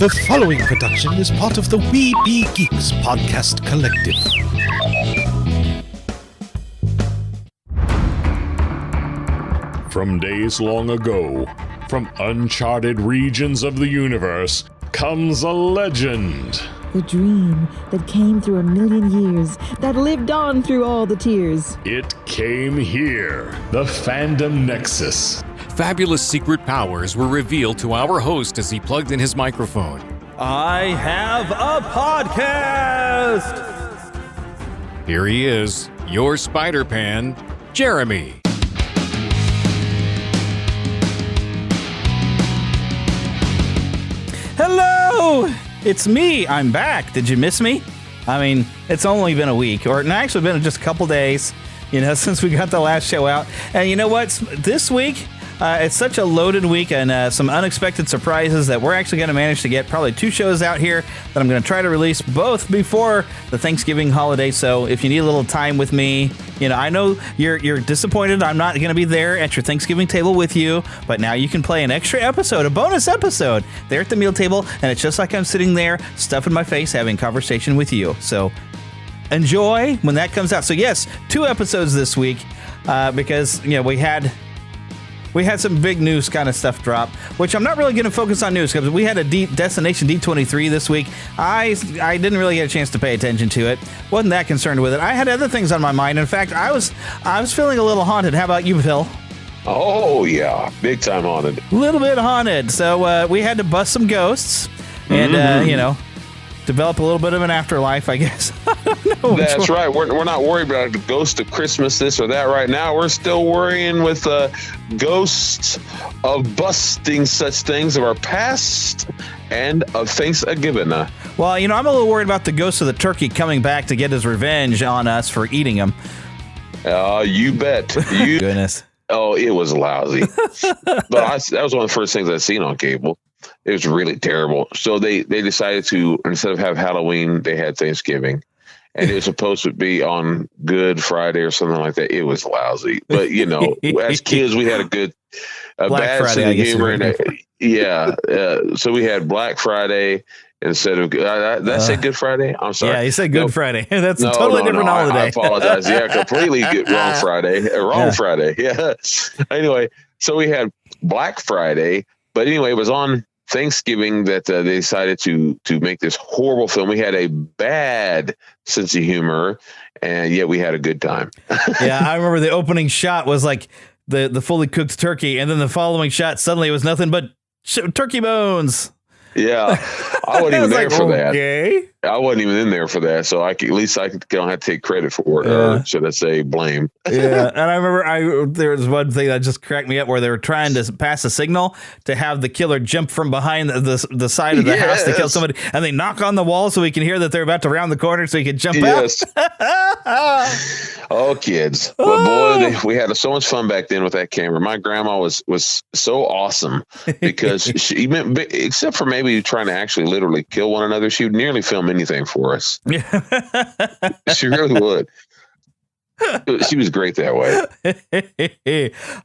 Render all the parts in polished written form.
The following production is part of the We Be Geeks podcast collective. From days long ago, from uncharted regions of the universe, comes a legend. The dream that came through a million years, that lived on through all the tears. It came here, the Fandom Nexus. Fabulous secret powers were revealed to our host as he plugged in his microphone. I have a podcast! Here he is, your Spider-Pan, Jeremy. Hello! It's me. I'm back. Did you miss me? I mean, it's only been a week, or actually been just a couple days, since we got the last show out. And you know what? This week, it's such a loaded week and some unexpected surprises that we're actually going to manage to get probably 2 shows out here that I'm going to try to release both before the Thanksgiving holiday. So if you need a little time with me, I know you're disappointed I'm not going to be there at your Thanksgiving table with you, but now you can play an extra episode, a bonus episode there at the meal table, and it's just like I'm sitting there, stuffing my face, having conversation with you. So enjoy when that comes out. So yes, 2 episodes this week because we had some big news kind of stuff drop, which I'm not really going to focus on news because we had a Destination D23 this week. I didn't really get a chance to pay attention to it. Wasn't that concerned with it. I had other things on my mind. In fact, I was feeling a little haunted. How about you, Phil? Oh, yeah. Big time haunted. A little bit haunted. So we had to bust some ghosts and, develop a little bit of an afterlife, I guess. I don't know. That's right. We're not worried about the ghost of Christmas, this or that right now. We're still worrying with ghosts of busting such things of our past and of Thanksgiving. Well, I'm a little worried about the ghost of the turkey coming back to get his revenge on us for eating him. You bet. Goodness. Oh, it was lousy. But that was one of the first things I'd seen on cable. It was really terrible. So they decided to, instead of have Halloween, they had Thanksgiving. And it was supposed to be on Good Friday or something like that. It was lousy. But, as kids, we had a bad sense of humor. So we had Black Friday instead of, did I say Good Friday? I'm sorry. Yeah, you said Good Friday. That's a totally different holiday. I apologize. Yeah, completely wrong Friday. Friday. Yeah. Anyway, so we had Black Friday. But anyway, it was on Thanksgiving that they decided to make this horrible film. We had a bad sense of humor, and yet we had a good time. Yeah, I remember the opening shot was like the fully cooked turkey, and then the following shot suddenly it was nothing but turkey bones. Yeah, I wasn't even there for that. Okay. I wasn't even in there for that, so I don't have to take credit for it, or should I say blame? Yeah, and I remember there was one thing that just cracked me up where they were trying to pass a signal to have the killer jump from behind the side of the house to kill somebody, and they knock on the wall so we can hear that they're about to round the corner so he can jump out. Oh, kids. But boy, we had so much fun back then with that camera. My grandma was so awesome because except for maybe trying to actually literally kill one another, she would nearly film anything for us. She really would. She was great that way.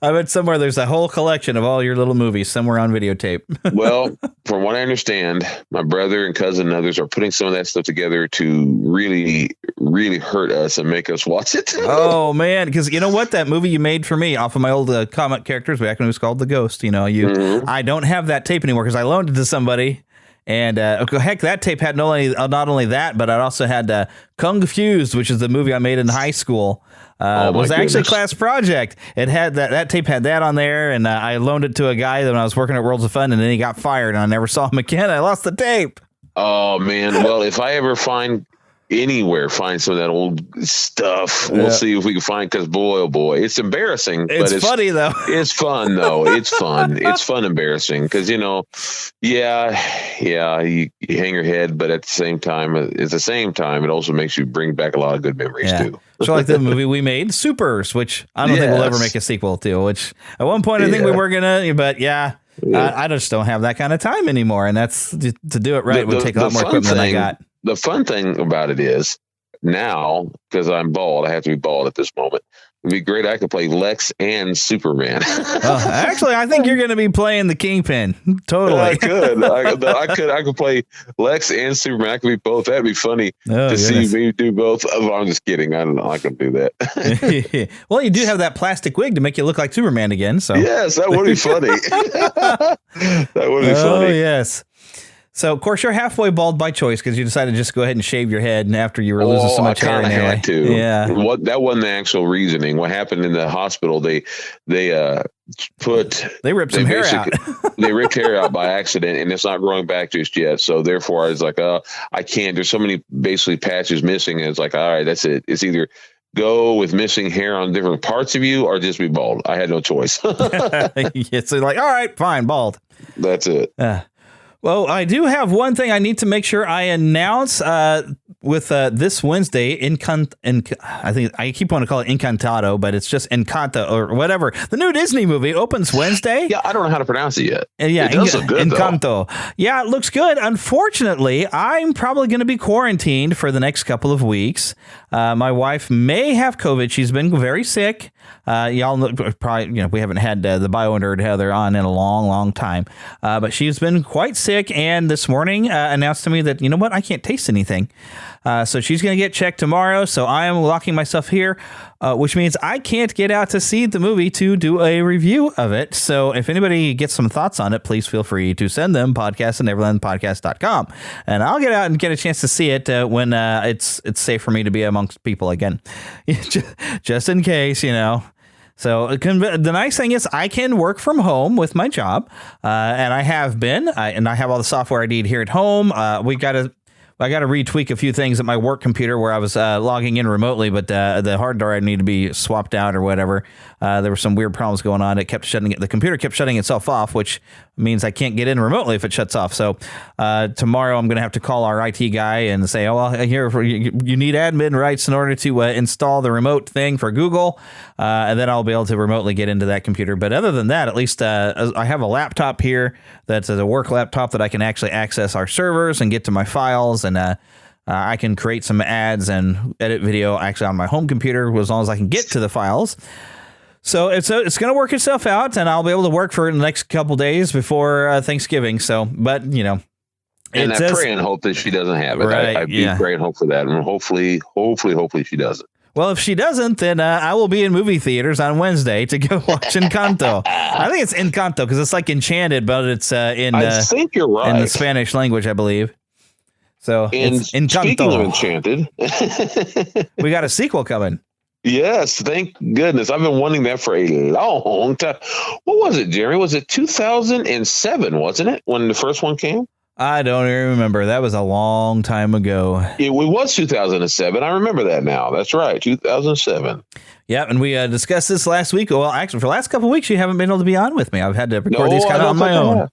I bet somewhere there's a whole collection of all your little movies somewhere on videotape. Well, from what I understand, my brother and cousin and others are putting some of that stuff together to really, really hurt us and make us watch it. Oh, man. Because you know what? That movie you made for me off of my old comic characters back when it was called The Ghost. I don't have that tape anymore because I loaned it to somebody. And heck, that tape had not only that, but it also had Kung Fused, which is the movie I made in high school. Was actually a class project. It had that tape had that on there, and I loaned it to a guy when I was working at Worlds of Fun, and then he got fired, and I never saw him again. I lost the tape. Oh man! Well, if I ever find some of that old stuff, we'll see if we can find. Because boy, oh boy, it's embarrassing. It's funny though. It's fun though. It's fun. It's fun, embarrassing because you hang your head, but at the same time, it also makes you bring back a lot of good memories too. So like the movie we made, Supers, which I don't think we'll ever make a sequel to. Which at one point I think we were gonna, but I just don't have that kind of time anymore, and that's to do it right. It would take a lot more equipment than I got. The fun thing about it is now, because I'm bald, I have to be bald at this moment. It'd be great. I could play Lex and Superman. Actually, I think you're going to be playing the Kingpin. Totally. I could. I could play Lex and Superman. I could be both. That'd be funny to see me do both. Oh, I'm just kidding. I'm not going to do that. Well, you do have that plastic wig to make you look like Superman again. So yes, that would be funny. That would be funny. Oh, yes. So, of course, you're halfway bald by choice because you decided to just go ahead and shave your head after you were losing so much hair. I had to. Yeah. That wasn't the actual reasoning. What happened in the hospital? They ripped some hair out. They ripped hair out by accident, and it's not growing back just yet. So therefore, I was like, I can't. There's so many basically patches missing, and it's like, all right, that's it. It's either go with missing hair on different parts of you or just be bald. I had no choice. Yeah, so like, all right, fine, bald. That's it. Well, I do have one thing I need to make sure I announce with this Wednesday. I think I keep wanting to call it Encantado, but it's just Encanto or whatever. The new Disney movie opens Wednesday. Yeah, I don't know how to pronounce it yet. Yeah, it does look good, Encanto. Though. Yeah, it looks good. Unfortunately, I'm probably going to be quarantined for the next couple of weeks. My wife may have COVID. She's been very sick. Y'all know, probably, we haven't had the bio nerd Heather on in a long, long time. But she's been quite sick, and this morning announced to me that, you know what, I can't taste anything. So she's going to get checked tomorrow. So I am locking myself here, which means I can't get out to see the movie to do a review of it. So if anybody gets some thoughts on it, please feel free to send them podcast@neverlandpodcast.com. And I'll get out and get a chance to see it when it's safe for me to be amongst people again, just in case, So the nice thing is I can work from home with my job, and I have been, and I have all the software I need here at home. I got to retweak a few things at my work computer where I was logging in remotely, but the hard drive needed to be swapped out or whatever. There were some weird problems going on. The computer kept shutting itself off, which means I can't get in remotely if it shuts off. So tomorrow I'm going to have to call our IT guy and say, you need admin rights in order to install the remote thing for Google. And then I'll be able to remotely get into that computer. But other than that, at least I have a laptop here that's a work laptop that I can actually access our servers and get to my files. And I can create some ads and edit video actually on my home computer as long as I can get to the files. So it's going to work itself out, and I'll be able to work for the next couple days before Thanksgiving. So, but and I pray and hope that she doesn't have it. Right, I pray and hope for that, and hopefully she doesn't. Well, if she doesn't, then I will be in movie theaters on Wednesday to go watch Encanto. I think it's Encanto because it's like Enchanted, but it's in. I think you're right. In the Spanish language, I believe. So it's Encanto. Speaking of Enchanted, we got a sequel coming. Yes, thank goodness. I've been wanting that for a long time. What was it, Jeremy? Was it 2007, wasn't it, when the first one came? I don't even remember. That was a long time ago. It was 2007. I remember that now. That's right, 2007. Yeah, and we discussed this last week. Well, actually, for the last couple of weeks, you haven't been able to be on with me. I've had to record these kind of on my own.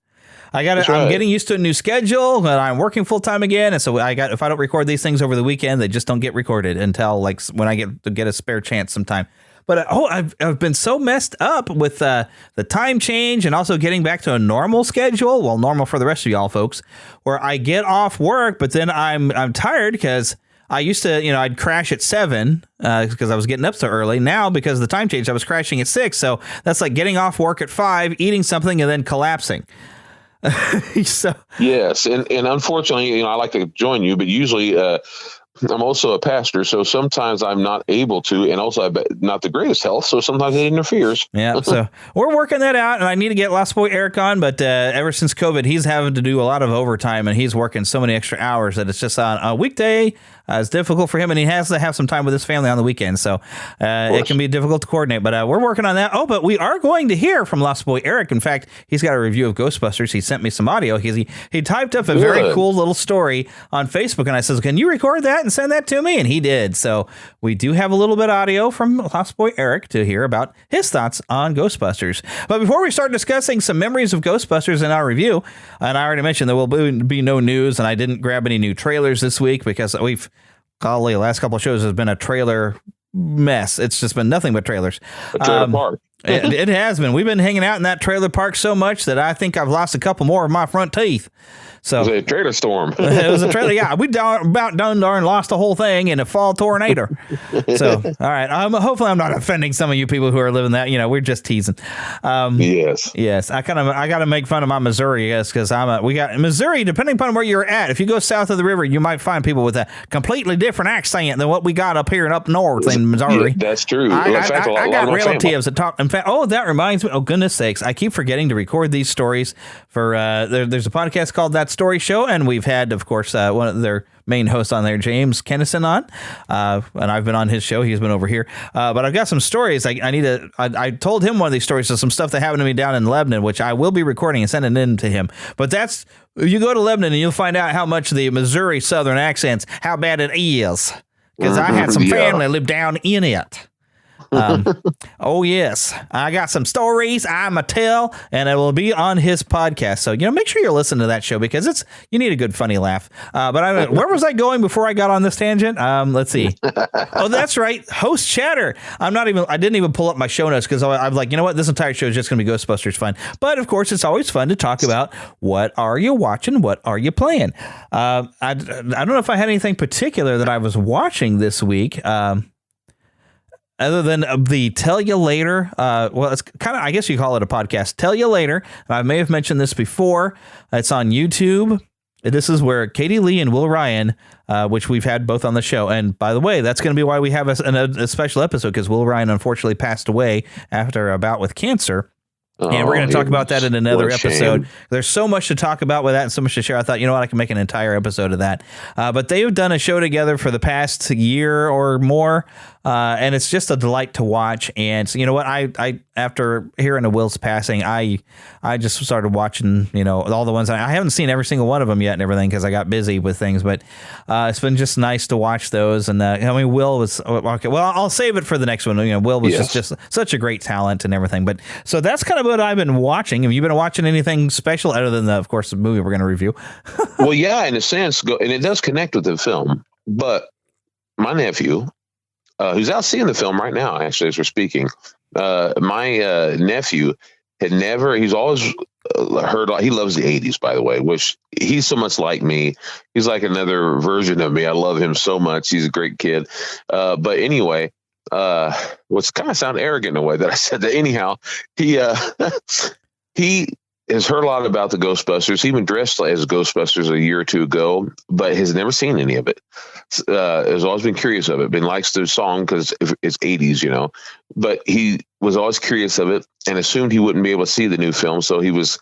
I'm getting used to a new schedule, but I'm working full time again, and so if I don't record these things over the weekend, they just don't get recorded until like when I get a spare chance sometime. But I've been so messed up with the time change and also getting back to a normal schedule. Well, normal for the rest of y'all folks, where I get off work, but then I'm tired because I used to, I'd crash at 7 because I was getting up so early. Now, because of the time change, I was crashing at 6. So that's like getting off work at 5, eating something, and then collapsing. So yes, and unfortunately, I like to join you, but usually I'm also a pastor, so sometimes I'm not able to, and also I've not the greatest health, so sometimes it interferes. Yeah, so we're working that out, and I need to get Lost Boy Eric on, but ever since COVID, he's having to do a lot of overtime, and he's working so many extra hours that it's just on a weekday. It's difficult for him, and he has to have some time with his family on the weekend, so it can be difficult to coordinate, but we're working on that. Oh, but we are going to hear from Lost Boy Eric. In fact, he's got a review of Ghostbusters. He sent me some audio. He typed up a very cool little story on Facebook, and I says, can you record that and send that to me? And he did. So we do have a little bit of audio from Lost Boy Eric to hear about his thoughts on Ghostbusters. But before we start discussing some memories of Ghostbusters in our review, and I already mentioned there will be no news, and I didn't grab any new trailers this week because the last couple of shows has been a trailer mess. It's just been nothing but trailers. A trailer park. It has been. We've been hanging out in that trailer park so much that I think I've lost a couple more of my front teeth. So it was a trailer storm. It was a trailer. Yeah, we about done darn lost the whole thing in a fall tornado. So, all right. Hopefully, I'm not offending some of you people who are living that. We're just teasing. Yes. I got to make fun of my Missouri, because we got Missouri. Depending upon where you're at, if you go south of the river, you might find people with a completely different accent than what we got up here and up north in Missouri. Yeah, that's true. I got relatives that talk. In fact, that reminds me. Oh goodness sakes! I keep forgetting to record these stories for. There's a podcast called That Story Show, and we've had, of course, one of their main hosts on there, James Kennison, on, and I've been on his show. He's been over here, but I've got some stories. I told him one of these stories of some stuff that happened to me down in Lebanon, which I will be recording and sending in to him. But you go to Lebanon and you'll find out how much the Missouri Southern accents, how bad it is, because I had some family live down in it. Oh yes, I got some stories I'm a tell, and it will be on his podcast. So make sure you're listening to that show, because you need a good funny laugh. But where was I going before I got on this tangent? Let's see. Oh, that's right, host chatter. I didn't even pull up my show notes, because I'm like, you know what, this entire show is just going to be Ghostbusters fun. But of course, it's always fun to talk about what are you watching, what are you playing. I don't know if I had anything particular that I was watching this week. Other than the Tell You Later, it's kind of, I guess you call it a podcast, Tell You Later. I may have mentioned this before. It's on YouTube. This is where Katie Lee and Will Ryan, which we've had both on the show. And by the way, that's going to be why we have a special episode, because Will Ryan unfortunately passed away after a bout with cancer. And we're going to talk about that in another episode. There's so much to talk about with that and so much to share. I thought, I can make an entire episode of that. But they've done a show together for the past year or more. And it's just a delight to watch. And so, you know what? I after hearing of Will's passing, I just started watching, all the ones. I haven't seen every single one of them yet and everything, because I got busy with things. But it's been just nice to watch those. And Will was okay. Well, I'll save it for the next one. Will was just such a great talent and everything. But so that's kind of what I've been watching. Have you been watching anything special other than of course, the movie we're going to review? Well, yeah, in a sense, and it does connect with the film. But my nephew, who's out seeing the film right now, actually, as we're speaking, my nephew he's always heard, he loves the 80s, by the way, which he's so much like me. He's like another version of me. I love him so much. He's a great kid. But anyway, what's kind of sound arrogant in a way that I said that. Anyhow, he has heard a lot about the Ghostbusters. He even dressed as Ghostbusters a year or two ago, but has never seen any of it. Has always been curious of it. Likes the song because it's 80s, but he was always curious of it and assumed he wouldn't be able to see the new film. So he was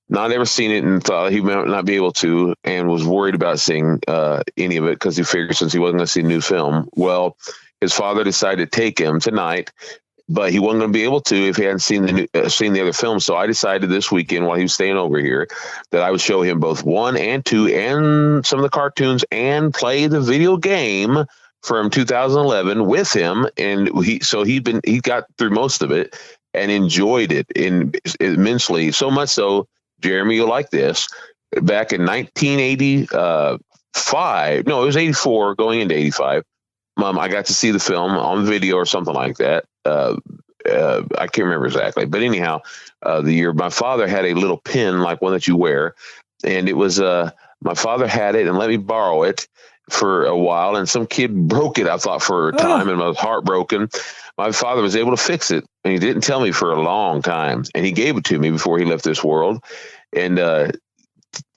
not ever seen it and thought he might not be able to, and was worried about seeing any of it, because he figured since he wasn't going to see a new film. Well, his father decided to take him tonight, but he wasn't going to be able to if he hadn't seen the other film. So I decided this weekend, while he was staying over here, that I would show him both 1 and 2 and some of the cartoons, and play the video game from 2011 with him. And he got through most of it and enjoyed it immensely. So much so, Jeremy, you'll like this. Back in 1985, no, it was 84 going into 85. I got to see the film on video or something like that. I can't remember exactly, but anyhow, the year my father had a little pin like one that you wear, and it was my father had it and let me borrow it for a while, and some kid broke it, I thought, for a time, and I was heartbroken. My father was able to fix it, and he didn't tell me for a long time, and he gave it to me before he left this world. And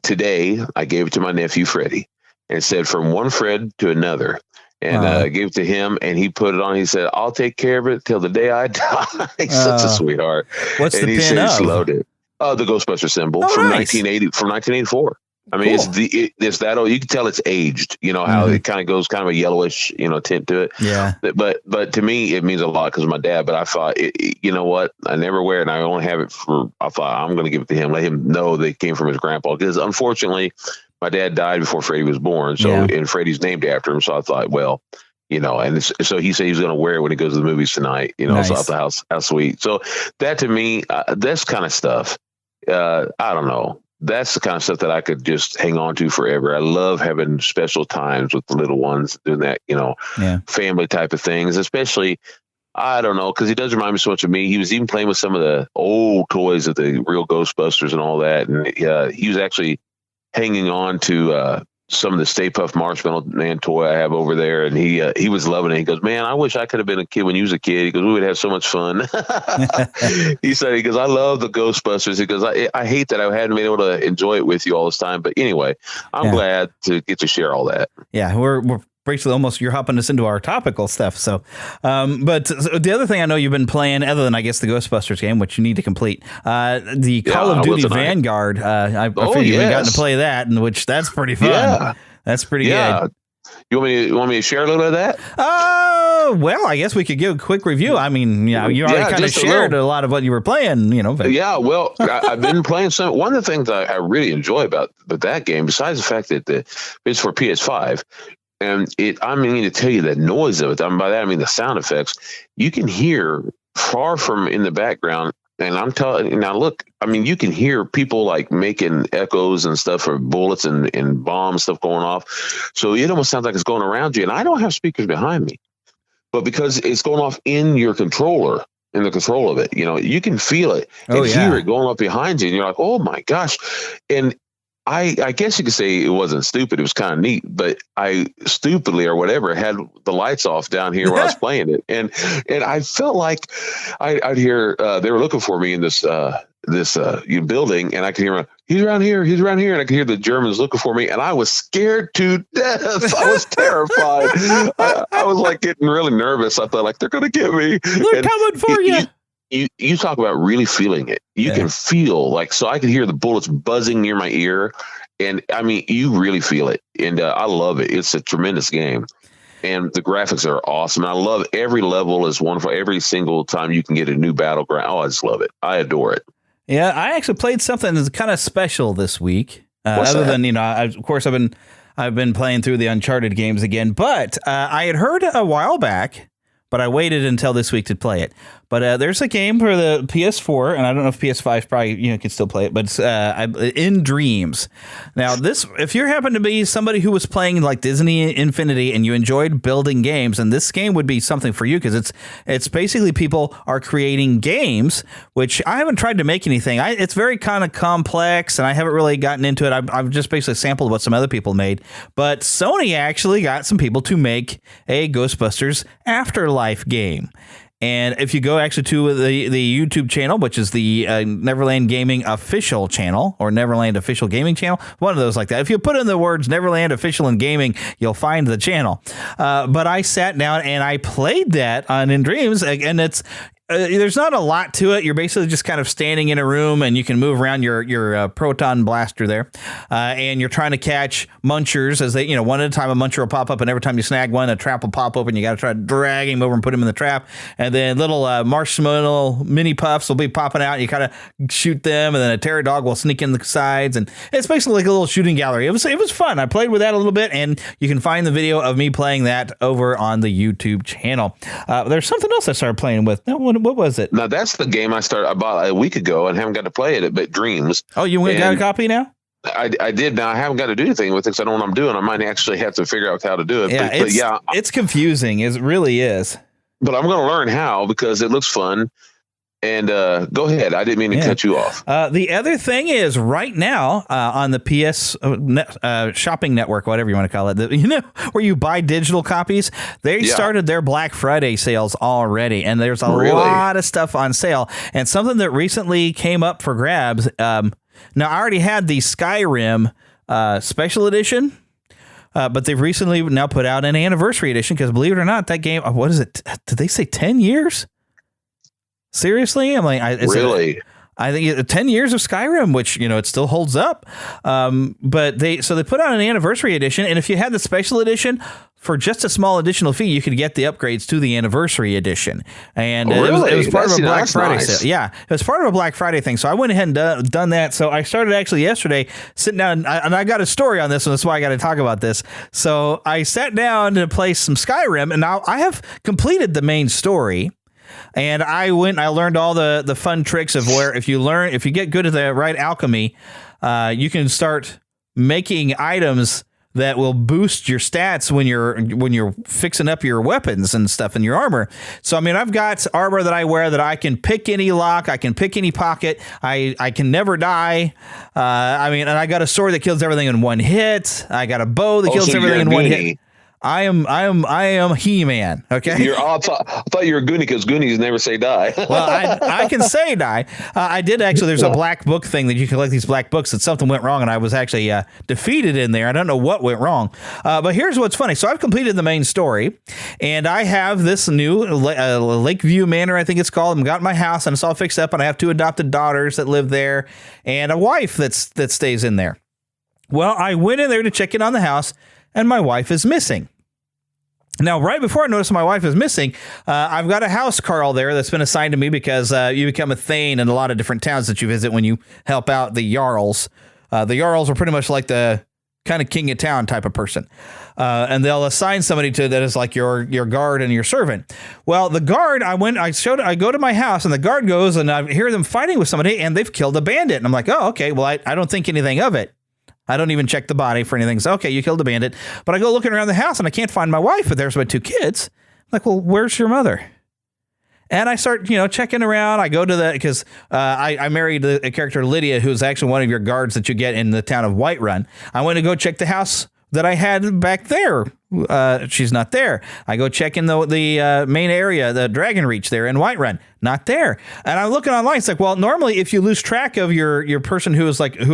today I gave it to my nephew Freddie, and said, from one Fred to another. And gave it to him, and he put it on. He said, "I'll take care of it till the day I die." He's such a sweetheart. What's and the he pin said of? He's loaded. The Ghostbuster symbol from 1984. I mean, cool. It's that old. You can tell it's aged. How it kind of goes, kind of a yellowish, tint to it. Yeah. But to me, it means a lot because of my dad. But I thought, you know what? I never wear it, and I only have it for. I thought I'm going to give it to him, let him know that it came from his grandpa. Because unfortunately, my dad died before Freddie was born. So and Freddie's named after him. So I thought, well. And so he said he's going to wear it when he goes to the movies tonight, nice. So I thought, how sweet. So that to me, that's kind of stuff. I don't know. That's the kind of stuff that I could just hang on to forever. I love having special times with the little ones, doing that, family type of things, especially, I don't know, because he does remind me so much of me. He was even playing with some of the old toys of the real Ghostbusters and all that. And he was actually hanging on to some of the Stay Puft Marshmallow Man toy I have over there, and he was loving it. He goes, "Man, I wish I could have been a kid when you was a kid." He goes, "We would have so much fun." He goes, "I love the Ghostbusters." He goes, I hate that I hadn't been able to enjoy it with you all this time, but anyway, I'm glad to get to share all that. Yeah, we're basically almost, you're hopping us into our topical stuff. So, but the other thing I know you've been playing, other than I guess the Ghostbusters game, which you need to complete, the Call of Duty Vanguard. I figured you haven't gotten to play that, which that's pretty fun. Yeah. That's pretty good. You want me to share a little bit of that? Well, I guess we could give a quick review. I mean, you already kind of shared a lot of what you were playing, But. Yeah, well, I've been playing some. One of the things I really enjoy about that game, besides the fact that it's for PS5, and I mean to tell you the noise of it. By that I mean the sound effects. You can hear far from in the background. And I'm telling you now, look, I mean, you can hear people like making echoes and stuff for bullets and bomb stuff going off. So it almost sounds like it's going around you. And I don't have speakers behind me, but because it's going off in your controller, in the control of it, you can feel it and hear it going up behind you. And you're like, oh my gosh. And I guess you could say it wasn't stupid. It was kind of neat, but I stupidly or whatever had the lights off down here while I was playing it, and I felt like I'd hear they were looking for me in this building, and I could hear he's around here, and I could hear the Germans looking for me, and I was scared to death. I was terrified. I was like getting really nervous. I thought like they're gonna get me. They're coming for you. You talk about really feeling it. You can feel so I could hear the bullets buzzing near my ear. And I mean, you really feel it. And I love it. It's a tremendous game. And the graphics are awesome. I love every level is wonderful. Every single time you can get a new battleground. Oh, I just love it. I adore it. Yeah, I actually played something that's kind of special this week. Other than, of course, I've been playing through the Uncharted games again. But I had heard a while back, but I waited until this week to play it. But there's a game for the PS4, and I don't know if PS5 probably can still play it, but it's In Dreams. Now, if you happen to be somebody who was playing like Disney Infinity and you enjoyed building games, and this game would be something for you because it's basically people are creating games, which I haven't tried to make anything. It's very kind of complex, and I haven't really gotten into it. I've just basically sampled what some other people made. But Sony actually got some people to make a Ghostbusters Afterlife game. And if you go actually to the YouTube channel, which is the Neverland Gaming Official channel or Neverland Official Gaming channel, one of those like that. If you put in the words Neverland Official and Gaming, you'll find the channel. But I sat down and I played that on In Dreams, and it's there's not a lot to it. You're basically just kind of standing in a room, and you can move around your proton blaster there, and you're trying to catch munchers as they, one at a time. A muncher will pop up, and every time you snag one, a trap will pop open. You got to try to drag him over and put him in the trap, and then little marshmallow mini puffs will be popping out. You kind of shoot them, and then a terror dog will sneak in the sides, and it's basically like a little shooting gallery. It was fun. I played with that a little bit, and you can find the video of me playing that over on the YouTube channel. There's something else I started playing with. What was it? Now that's the game I bought a week ago and haven't got to play it, but Dreams. Oh, you got a copy now? I did. Now I haven't got to do anything with it because I don't know what I'm doing. I might actually have to figure out how to do it. Yeah, it's confusing. It really is. But I'm going to learn how because it looks fun. And go ahead. I didn't mean to cut you off. The other thing is right now on the PS shopping network, whatever you want to call it, where you buy digital copies, they started their Black Friday sales already. And there's a lot of stuff on sale. And something that recently came up for grabs. Now, I already had the Skyrim special edition. But they've recently now put out an anniversary edition because, believe it or not, that game, what is it? Did they say 10 years? Seriously? I'm like, really? I think 10 years of Skyrim, which, it still holds up. But they put out an anniversary edition. And if you had the special edition for just a small additional fee, you could get the upgrades to the anniversary edition. And it was part of a Black Friday sale. Yeah, it was part of a Black Friday thing. So I went ahead and done that. So I started actually yesterday sitting down and I got a story on this one. That's why I got to talk about this. So I sat down to play some Skyrim, and now I have completed the main story. And I learned all the fun tricks of where if you get good at the right alchemy, you can start making items that will boost your stats when you're fixing up your weapons and stuff in your armor. So I mean, I've got armor that I wear that I can pick any lock, I can pick any pocket, I can never die. I mean, and I got a sword that kills everything in one hit. I got a bow that kills everything in one hit. I am He-Man. Okay. I thought you were Goonie because Goonies never say die. Well, I can say die. I did actually. There's a black book thing that you collect these black books that something went wrong, and I was actually defeated in there. I don't know what went wrong, but here's what's funny. So I've completed the main story, and I have this new Lakeview Manor, I think it's called. I've got my house, and it's all fixed up, and I have 2 adopted daughters that live there, and a wife that stays in there. Well, I went in there to check in on the house, and my wife is missing. Now, right before I noticed my wife is missing, I've got a house Carl there that's been assigned to me because you become a Thane in a lot of different towns that you visit when you help out the Jarls. The Jarls are pretty much like the kind of king of town type of person. And they'll assign somebody to that is like your guard and your servant. Well, the guard, I go to my house and the guard goes and I hear them fighting with somebody and they've killed a bandit. And I'm like, oh, okay, well, I don't think anything of it. I don't even check the body for anything. So, okay, you killed a bandit. But I go looking around the house and I can't find my wife, but there's my 2 kids. I'm like, well, where's your mother? And I start, checking around. I go to because I married a character, Lydia, who's actually one of your guards that you get in the town of Whiterun. I went to go check the house that I had back there. She's not there. I go check in the main area, the Dragon Reach there in Whiterun. Not there. And I'm looking online. It's like, well, normally if you lose track of your person who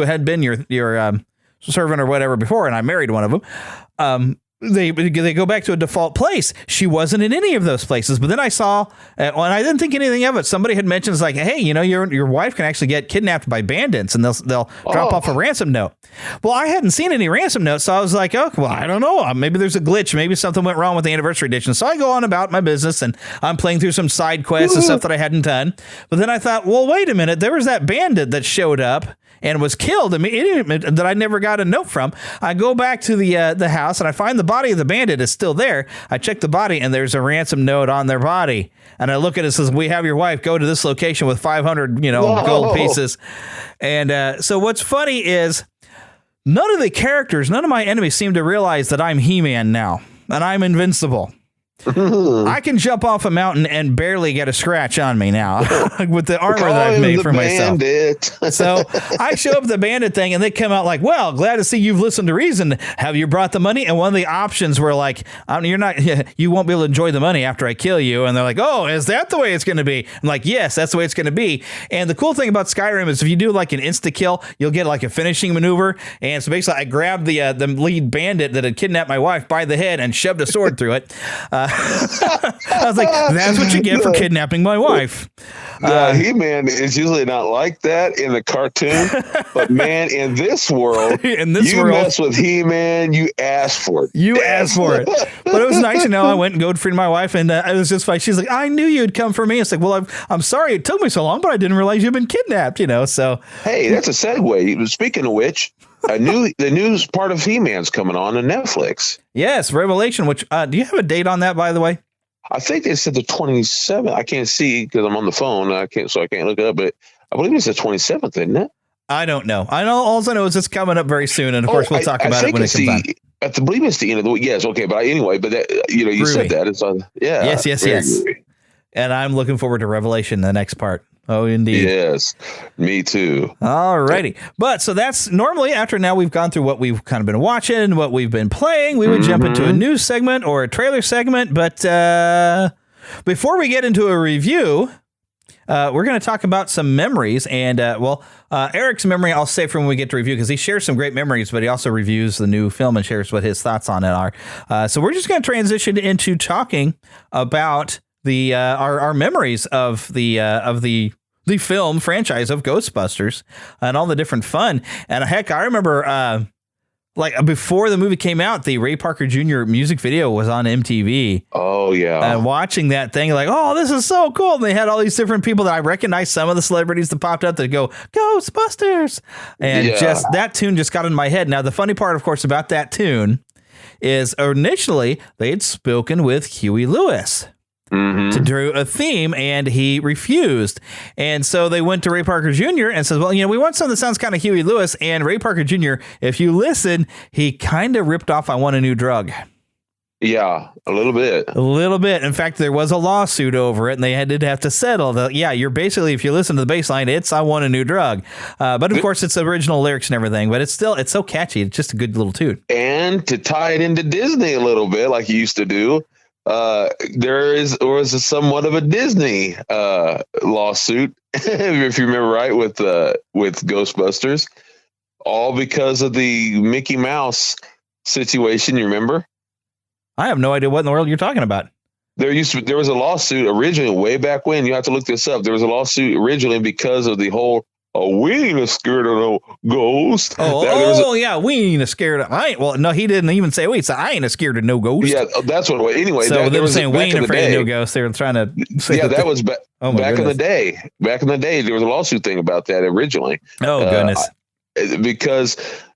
had been your servant or whatever before, and I married one of them, they go back to a default place. She wasn't in any of those places. But then I saw, and I didn't think anything of it. Somebody had mentioned, it's like, hey, your wife can actually get kidnapped by bandits, and they'll drop off a ransom note. Well, I hadn't seen any ransom notes, so I was like, oh, well, I don't know. Maybe there's a glitch. Maybe something went wrong with the anniversary edition. So I go on about my business, and I'm playing through some side quests and stuff that I hadn't done. But then I thought, well, wait a minute. There was that bandit that showed up and was killed that I never got a note from. I go back to the house and I find the body of the bandit is still there. I check the body and there's a ransom note on their body. And I look at it and says, we have your wife. Go to this location with 500, gold pieces. And so what's funny is none of my enemies seem to realize that I'm He-Man now and I'm invincible. I can jump off a mountain and barely get a scratch on me now with the armor that I've made for myself. So I show up at the bandit thing and they come out like, well, glad to see you've listened to reason. Have you brought the money? And one of the options were like, you won't be able to enjoy the money after I kill you. And they're like, oh, is that the way it's going to be? I'm like, yes, that's the way it's going to be. And the cool thing about Skyrim is if you do like an insta kill, you'll get like a finishing maneuver. And so basically I grabbed the lead bandit that had kidnapped my wife by the head and shoved a sword through it. I was like, that's what you get for kidnapping my wife. He-Man is usually not like that in the cartoon, but man, in this world, you mess with He-Man, you ask for it. But it was nice, I went and go free my wife, and it was just like, she's like, I knew you'd come for me. It's like, well, I'm sorry it took me so long, but I didn't realize you've been kidnapped, so. Hey, that's a segue. Speaking of which, the new part of He-Man's coming on Netflix. Yes, Revelation, which, do you have a date on that, by the way? I think they said the 27th. I can't see because I'm on the phone. I can't look it up, but I believe it's the 27th, isn't it? I don't know. All I know is it's coming up very soon, and of course we'll talk about it when it comes on. I believe it's the end of the week. Yes, okay, but anyway, but that, you groovy. Said that it's on. Yeah. Yes. Groovy. And I'm looking forward to Revelation, the next part. Oh, indeed. Yes, me too. All righty. But so that's normally after now we've gone through what we've kind of been watching, what we've been playing, we would jump into a news segment or a trailer segment. But before we get into a review, we're going to talk about some memories. And Eric's memory, I'll save for when we get to review because he shares some great memories, but he also reviews the new film and shares what his thoughts on it are. So we're just going to transition into talking about our memories of the film franchise of Ghostbusters and all the different fun. And heck, I remember before the movie came out, the Ray Parker Jr. music video was on MTV. Oh yeah. And watching that thing, like, oh, this is so cool. And they had all these different people that I recognized, some of the celebrities that popped up that go Ghostbusters. And just that tune just got in my head. Now, the funny part, of course, about that tune is initially they had spoken with Huey Lewis. to do a theme, and he refused. And so they went to Ray Parker Jr. and said, well, we want something that sounds kind of Huey Lewis. And Ray Parker Jr., if you listen, he kind of ripped off I Want a New Drug. Yeah, a little bit. A little bit. In fact, there was a lawsuit over it, and they did have to settle. You're basically, if you listen to the bass line, it's I Want a New Drug. But of course, it's original lyrics and everything, but it's so catchy. It's just a good little tune. And to tie it into Disney a little bit, like you used to do, there was somewhat of a Disney lawsuit, if you remember right, with Ghostbusters, all because of the Mickey Mouse situation. You remember? I have no idea what in the world you're talking about. There was a lawsuit originally way back when. You have to look this up. There was a lawsuit originally because of the whole we ain't scared of no ghost. We ain't scared of. No, he didn't even say we. So I ain't scared of no ghost. Yeah, that's what it was. Anyway, so they were saying we ain't afraid of no ghost. They were trying to say that was back in the day. Back in the day, there was a lawsuit thing about that originally. Oh goodness. Because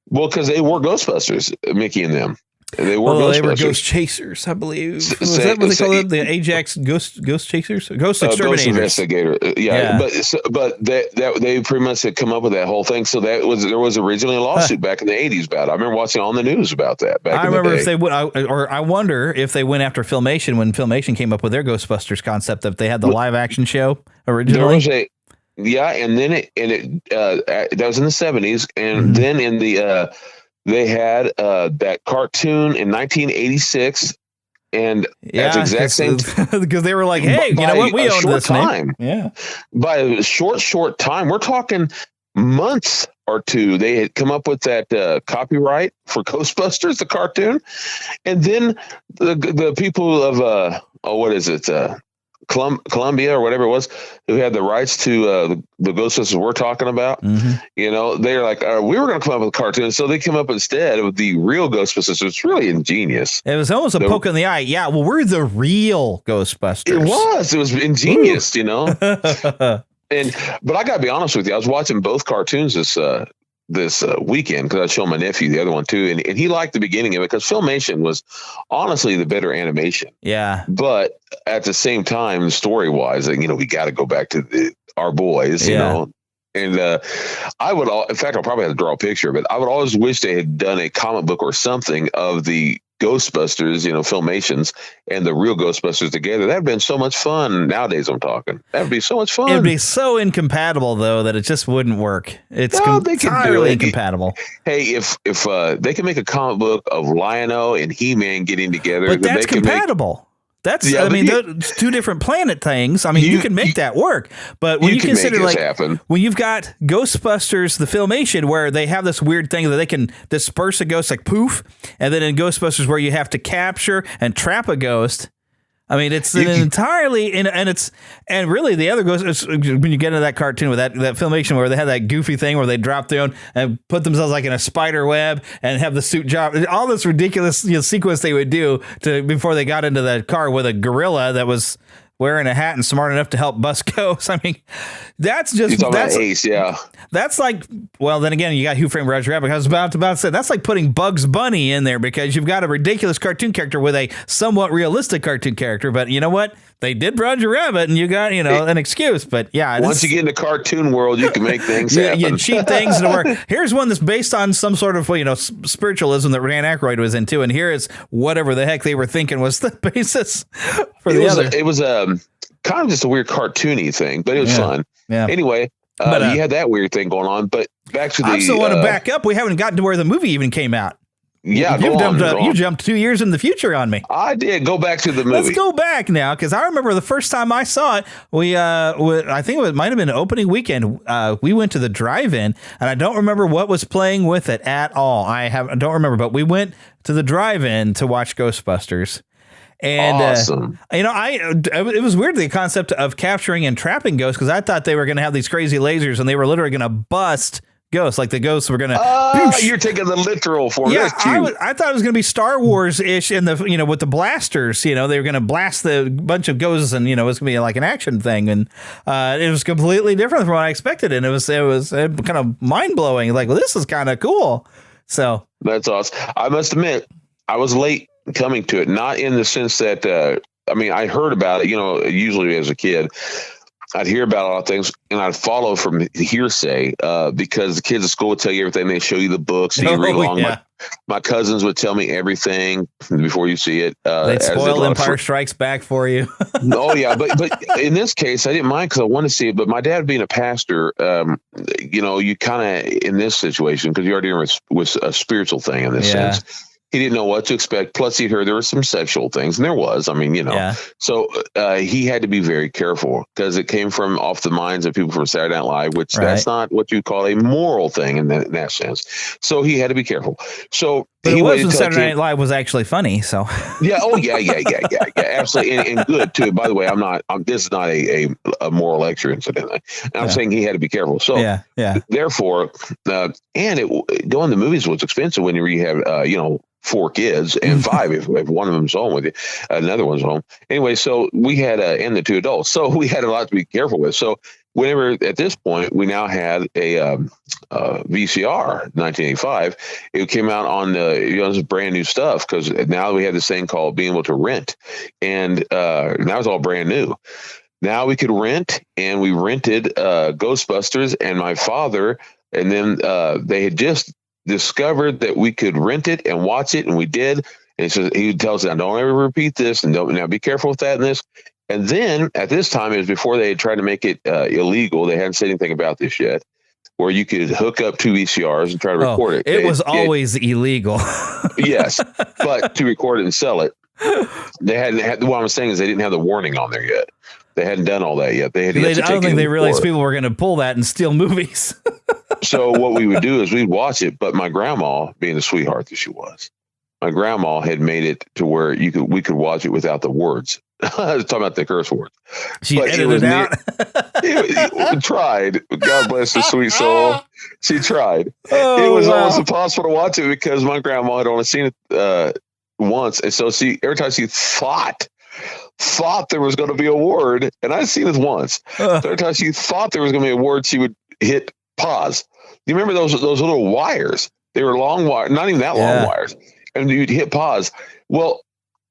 they were Ghostbusters, Mickey and them. They were ghost chasers, I believe. Was that what they call them? The Ajax ghost chasers, ghost exterminators, ghost investigator. Yeah. But they pretty much had come up with that whole thing. So there was originally a lawsuit back in the 80s about it. I remember watching on the news about that. I wonder if they went after Filmation when Filmation came up with their Ghostbusters concept that they had the live action show originally. And then that was in the 70s, and then in the they had that cartoon in 1986, and that's the exact same because they were like, "Hey, you know what? We own this time." Yeah, by a short time, we're talking months or two. They had come up with that copyright for Ghostbusters, the cartoon, and then the people of what is it? Columbia or whatever it was, who had the rights to the Ghostbusters we're talking about, they're like, we were going to come up with a cartoon, so they came up instead with the real Ghostbusters. It's really ingenious. It was almost a poke in the eye. Yeah, well, we're the real Ghostbusters. It was ingenious, but I got to be honest with you, I was watching both cartoons this weekend because I showed my nephew the other one too, and he liked the beginning of it because Filmation was honestly the better animation. Yeah, but at the same time, story wise, we got to go back to our boys, you know. And I would, in fact, I'll probably have to draw a picture of it. I would always wish they had done a comic book or something of the Ghostbusters, Filmations, and the real Ghostbusters together. That'd been so much fun. Nowadays, I'm talking. That'd be so much fun. It'd be so incompatible, though, that it just wouldn't work. It's entirely incompatible. Hey, if they can make a comic book of Lion-O and He-Man getting together, but that's compatible. That's, those two different planet things. I mean, you can make that work, but when you consider when you've got Ghostbusters, the Filmation, where they have this weird thing that they can disperse a ghost like poof, and then in Ghostbusters where you have to capture and trap a ghost. I mean, it's entirely and really the other ghosts when you get into that cartoon with that Filmation where they had that goofy thing where they drop down and put themselves like in a spider web and have the suit drop, all this ridiculous sequence they would do before they got into the car with a gorilla that was wearing a hat and smart enough to help bust ghosts. I mean, that's Ace, yeah. That's like, well, then again, you got Who Framed Roger Rabbit. I was about to say that's like putting Bugs Bunny in there because you've got a ridiculous cartoon character with a somewhat realistic cartoon character. But you know what? They did Roger Rabbit, and you got an excuse. But yeah, once you get in the cartoon world, you can make things happen. You cheat things to work. Here's one that's based on some sort of spiritualism that Dan Aykroyd was into, and here is whatever the heck they were thinking was the basis for the other. It was kind of just a weird cartoony thing, but it was fun. Yeah. Anyway, but you had that weird thing going on. But back to I still want to back up. We haven't gotten to where the movie even came out. Yeah, you jumped 2 years in the future on me. I did. Go back to the movie. Let's go back now, because I remember the first time I saw it. I think it might have been opening weekend. We went to the drive-in, and I don't remember what was playing with it at all. I don't remember, but we went to the drive-in to watch Ghostbusters. And awesome. It was weird, the concept of capturing and trapping ghosts, because I thought they were going to have these crazy lasers and they were literally going to bust ghosts, like the ghosts were going to. You're taking the literal form. Yeah, I thought it was going to be Star Wars ish in the with the blasters. They were going to blast the bunch of ghosts, and it was going to be like an action thing, and it was completely different from what I expected, and it was kind of mind blowing. Like, well, this is kind of cool. So that's awesome. I must admit, I was late coming to it, not in the sense that I mean, I heard about it, usually as a kid, I'd hear about a lot of things and I'd follow from hearsay because the kids at school would tell you everything. They show you the books. So you read along. Yeah. My cousins would tell me everything before you see it. They'd spoil Empire Strikes Back for you. Oh, yeah. But in this case, I didn't mind because I wanted to see it. But my dad being a pastor, you kind of in this situation, because you're dealing with a spiritual thing in this sense. He didn't know what to expect. Plus, he'd heard there were some sexual things, and there was. I mean, So he had to be very careful because it came from off the minds of people from Saturday Night Live, which that's not what you call a moral thing in that sense. So he had to be careful. So but it was when Saturday Night Live was actually funny. So yeah, absolutely, and good too. By the way, this is not a moral lecture incident. I'm saying he had to be careful. So therefore, and going to movies was expensive when you have 4 kids and 5 if one of them's home with you, another one's home. Anyway, so we had and the 2 adults, so we had a lot to be careful with. So whenever at this point we now had a VCR 1985, it came out on this brand new stuff because now we had this thing called being able to rent, and that was all brand new. Now we could rent, and we rented Ghostbusters, and my father, and then they had just discovered that we could rent it and watch it, and we did. And so he tells us, "Don't ever repeat this, and now be careful with that and this." And then at this time, it was before they had tried to make it illegal. They hadn't said anything about this yet, where you could hook up 2 VCRs and try to record it. It was always illegal. Yes, but to record it and sell it, they hadn't had. What I'm saying is they didn't have the warning on there yet. They hadn't done all that yet. I don't think they realized people were going to pull that and steal movies. So what we would do is we'd watch it, but my grandma, being the sweetheart that she was, my grandma had made it to where we could watch it without the words. I was talking about the curse words. She edited it out. It tried. God bless her sweet soul. She tried. It was almost impossible to watch it because my grandma had only seen it once, and so every time she thought there was going to be a word, and I'd seen it once. Every time she thought there was going to be a word, she would hit pause. You remember those little wires? They were long wires, not even that long wires, and you'd hit pause. Well,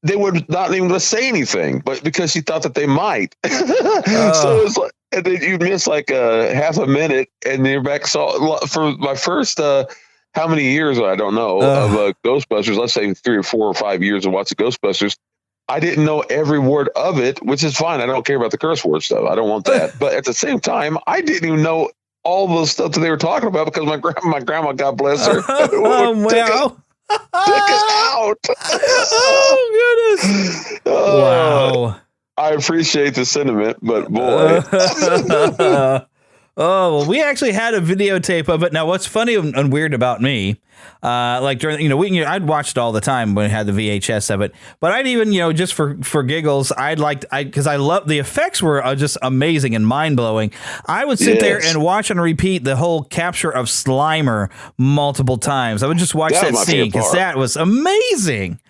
they would not even say anything, but because she thought that they might. So it was like, and then you'd miss like half a minute, and you're back. So for my first how many years I don't know of Ghostbusters, let's say 3 or 4 or 5 years of watching Ghostbusters, I didn't know every word of it, which is fine. I don't care about the curse word stuff. I don't want that. But at the same time, I didn't even know all the stuff that they were talking about because my grandma, God bless her, took us out. Oh, goodness. Wow. I appreciate the sentiment, but boy. Oh, well, we actually had a videotape of it. Now, what's funny and weird about me, like during, I'd watch it all the time when it had the VHS of it, but I'd even, just for giggles, because I love the effects were just amazing and mind blowing. I would sit there and watch and repeat the whole capture of Slimer multiple times. I would just watch that scene because that was amazing.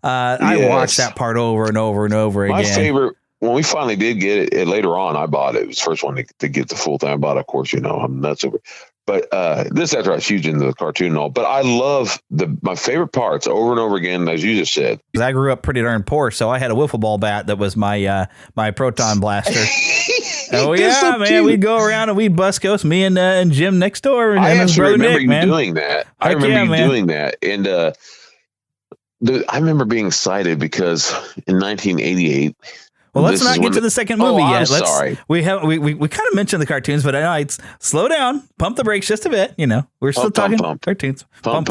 I watched that part over and over and over again. My favorite. When we finally did get it later on, I bought it. It was the first one to get the full thing. I bought it, of course, I'm nuts over. But this after I was huge into the cartoon and all. But I love my favorite parts over and over again, as you just said. Because I grew up pretty darn poor, so I had a wiffle ball bat that was my proton blaster. Oh yeah, man! Cute. We'd go around and we'd bust ghosts. Me and Jim next door. And I his actually brother remember Nick, you man. doing that. I remember you doing that, and I remember being excited because in 1988. Well, let's not get to the second movie yet. Sorry. We kind of mentioned the cartoons, but I know it's slow down, pump the brakes just a bit. We're still talking cartoons. Pump.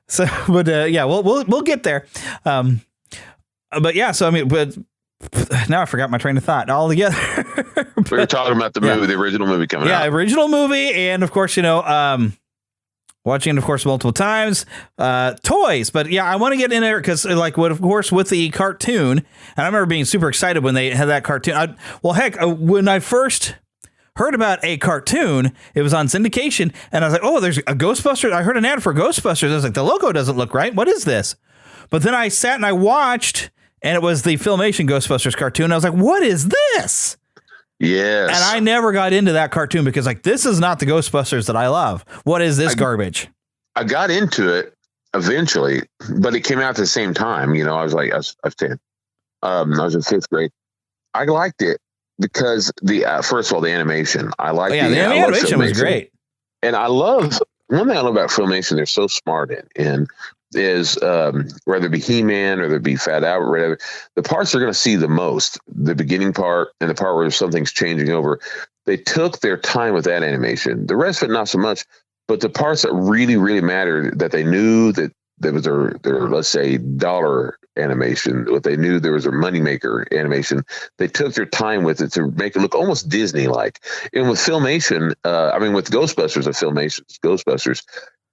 So, but we'll get there. But yeah, so but now I forgot my train of thought altogether. We were talking about the movie, the original movie coming out. Yeah, original movie, and of course, watching it, of course, multiple times. Toys, but yeah, I want to get in there because, of course, with the cartoon, and I remember being super excited when they had that cartoon. When I first heard about a cartoon, it was on syndication, and I was like, "Oh, there's a Ghostbusters." I heard an ad for Ghostbusters. I was like, "The logo doesn't look right. What is this?" But then I sat and I watched, and it was the Filmation Ghostbusters cartoon. I was like, "What is this?" Yes. And I never got into that cartoon because this is not the Ghostbusters that I love. What is this garbage? I got into it eventually, but it came out at the same time. I was like, I was 10. I was in 5th grade. I liked it because first of all, the animation. I liked the animation was great. And I love, one thing I love about Filmation, they're so smart in is whether it be He-Man or there be Fat Albert, whatever, the parts they're going to see the most, the beginning part and the part where something's changing over, they took their time with that animation. The rest of it, not so much, but the parts that really, really mattered, that they knew that there was their let's say, dollar animation, what they knew there was their moneymaker animation, they took their time with it to make it look almost Disney-like. And with Filmation, with Ghostbusters of Filmation's Ghostbusters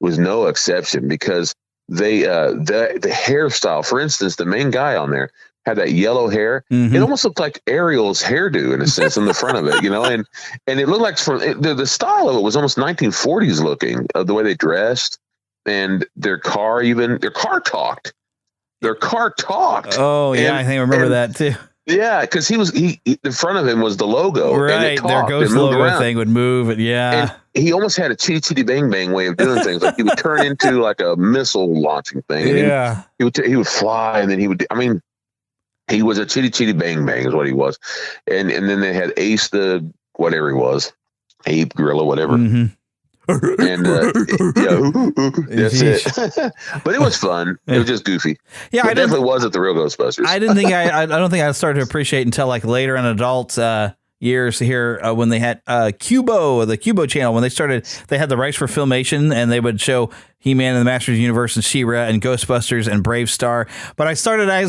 was no exception, because they the hairstyle, for instance, the main guy on there had that yellow hair. Mm-hmm. It almost looked like Ariel's hairdo in a sense on the front of it, and it looked like the style of it was almost 1940s looking, the way they dressed, and their car talked. Their car talked. Oh yeah, I think I remember that too. Yeah, because he the front of him was the logo, right? And it talked, their ghost logo thing would move, and And he almost had a chitty chitty bang bang way of doing things. Like he would turn into like a missile launching thing. And yeah, he would fly, and then he would. He was a chitty chitty bang bang is what he was, and then they had Ace the whatever he was, ape, gorilla, whatever. Mm-hmm. And that's it. But it was fun. It was just goofy. Yeah, it definitely wasn't the real Ghostbusters. I didn't think I don't think I started to appreciate until like later in adult years here when they had the Cubo channel, when they had the rights for Filmation, and they would show He-Man and the Masters of the Universe and She-Ra and Ghostbusters and Brave Star. But I was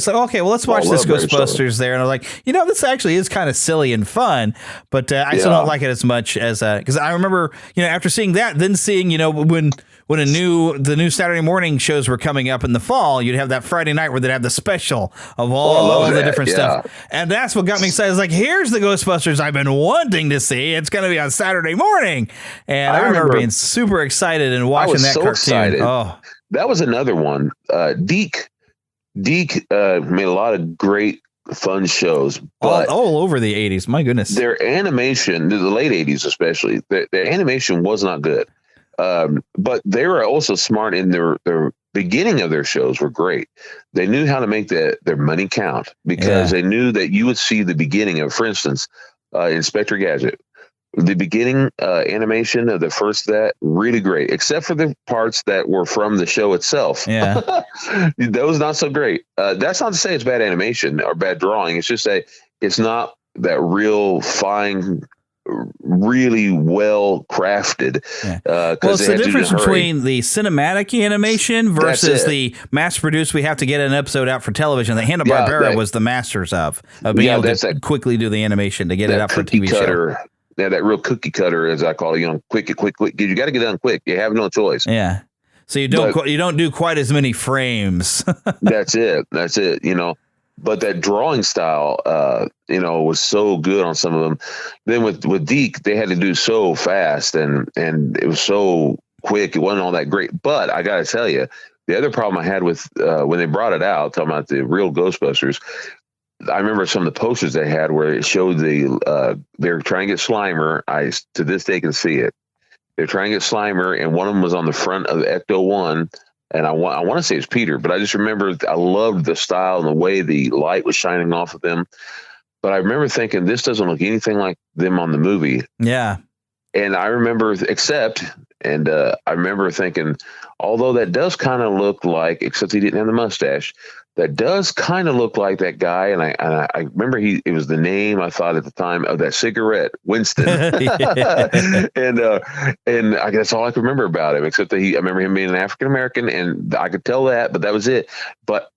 like, okay, well, let's watch this Ghostbusters there. And I was like, this actually is kind of silly and fun, but I still don't like it as much as, because I remember, after seeing that, then seeing, when the new Saturday morning shows were coming up in the fall, you'd have that Friday night where they'd have the special of all the different stuff. And that's what got me excited. I was like, here's the Ghostbusters I've been wanting to see. It's going to be on Saturday morning. And I remember being super excited and watching that cartoon. Excited. Oh, that was another one. Deke made a lot of great, fun shows, but all over the 80s. My goodness. Their animation, the late 80s especially, their animation was not good. But they were also smart in their beginning of their shows were great. They knew how to make their money count, because they knew that you would see the beginning of, for instance, Inspector Gadget. The beginning animation of the first really great, except for the parts that were from the show itself. Yeah, those not so great. That's not to say it's bad animation or bad drawing. It's just it's not that real fine, really well crafted. Well, it's the difference between the cinematic animation versus the mass produced. We have to get an episode out for television that Hanna-Barbera was the masters of being able to quickly do the animation to get it out for a TV show. Yeah, that real cookie cutter, as I call it, quick. You got to get done quick. You have no choice. Yeah. So you don't do quite as many frames. That's it. But that drawing style, was so good on some of them. Then with Deke, they had to do so fast and it was so quick. It wasn't all that great. But I got to tell you, the other problem I had with when they brought it out, talking about the real Ghostbusters, I remember some of the posters they had where it showed they were trying to get Slimer. I to this day can see it. They're trying to get Slimer, and one of them was on the front of the Ecto-1. And I want to say it's Peter, but I just remember I loved the style and the way the light was shining off of them. But I remember thinking, this doesn't look anything like them on the movie. Yeah. And I remember, I remember thinking, although that does kind of look like, except he didn't have the mustache, that does kind of look like that guy. And I remember it was the name I thought at the time of that cigarette, Winston. And I guess all I could remember about him, except that I remember him being an African-American, and I could tell that, but that was it. But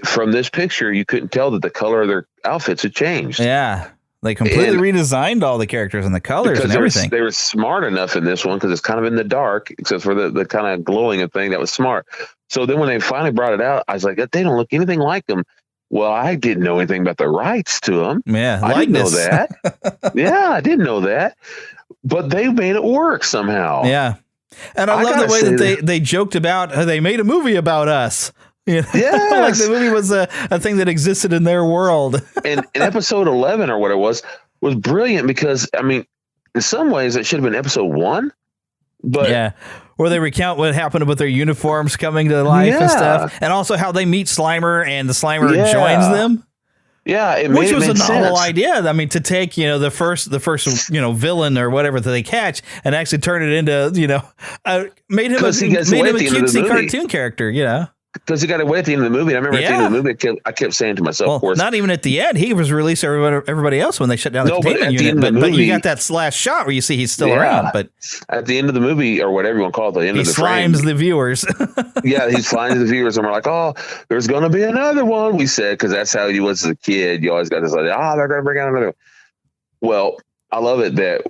from this picture, you couldn't tell that the color of their outfits had changed. Yeah. They completely redesigned all the characters and the colors and everything. They were smart enough in this one, because it's kind of in the dark, except for the kind of glowing thing that was smart. So then when they finally brought it out, I was like, they don't look anything like them. Well, I didn't know anything about the rights to them. Yeah, I didn't know that. Yeah, I didn't know that. But they made it work somehow. Yeah. And I love the way that they joked about, they made a movie about us. Yeah, like the movie was a thing that existed in their world. And episode 11 or what it was brilliant, because, in some ways it should have been episode 1. But yeah, where they recount what happened with their uniforms coming to life and stuff, and also how they meet Slimer and the Slimer joins them. Yeah, which was a novel sense. idea. I mean, to take the first villain or whatever that they catch and actually turn it into made him a cutesy cartoon character. Because he got away at the end of the movie. I remember at the end of the movie, I kept saying to myself, of course, not even at the end. He was released to everybody else when they shut down the containment unit. But you got that last shot where you see he's still around. But at the end of the movie, or whatever you want to call it, the end of the frame, he slimes the viewers. Yeah, he slimes the viewers, and we're like, oh, there's going to be another one. We said, because that's how he was as a kid. You always got this like, they're going to bring out another one. Well, I love it that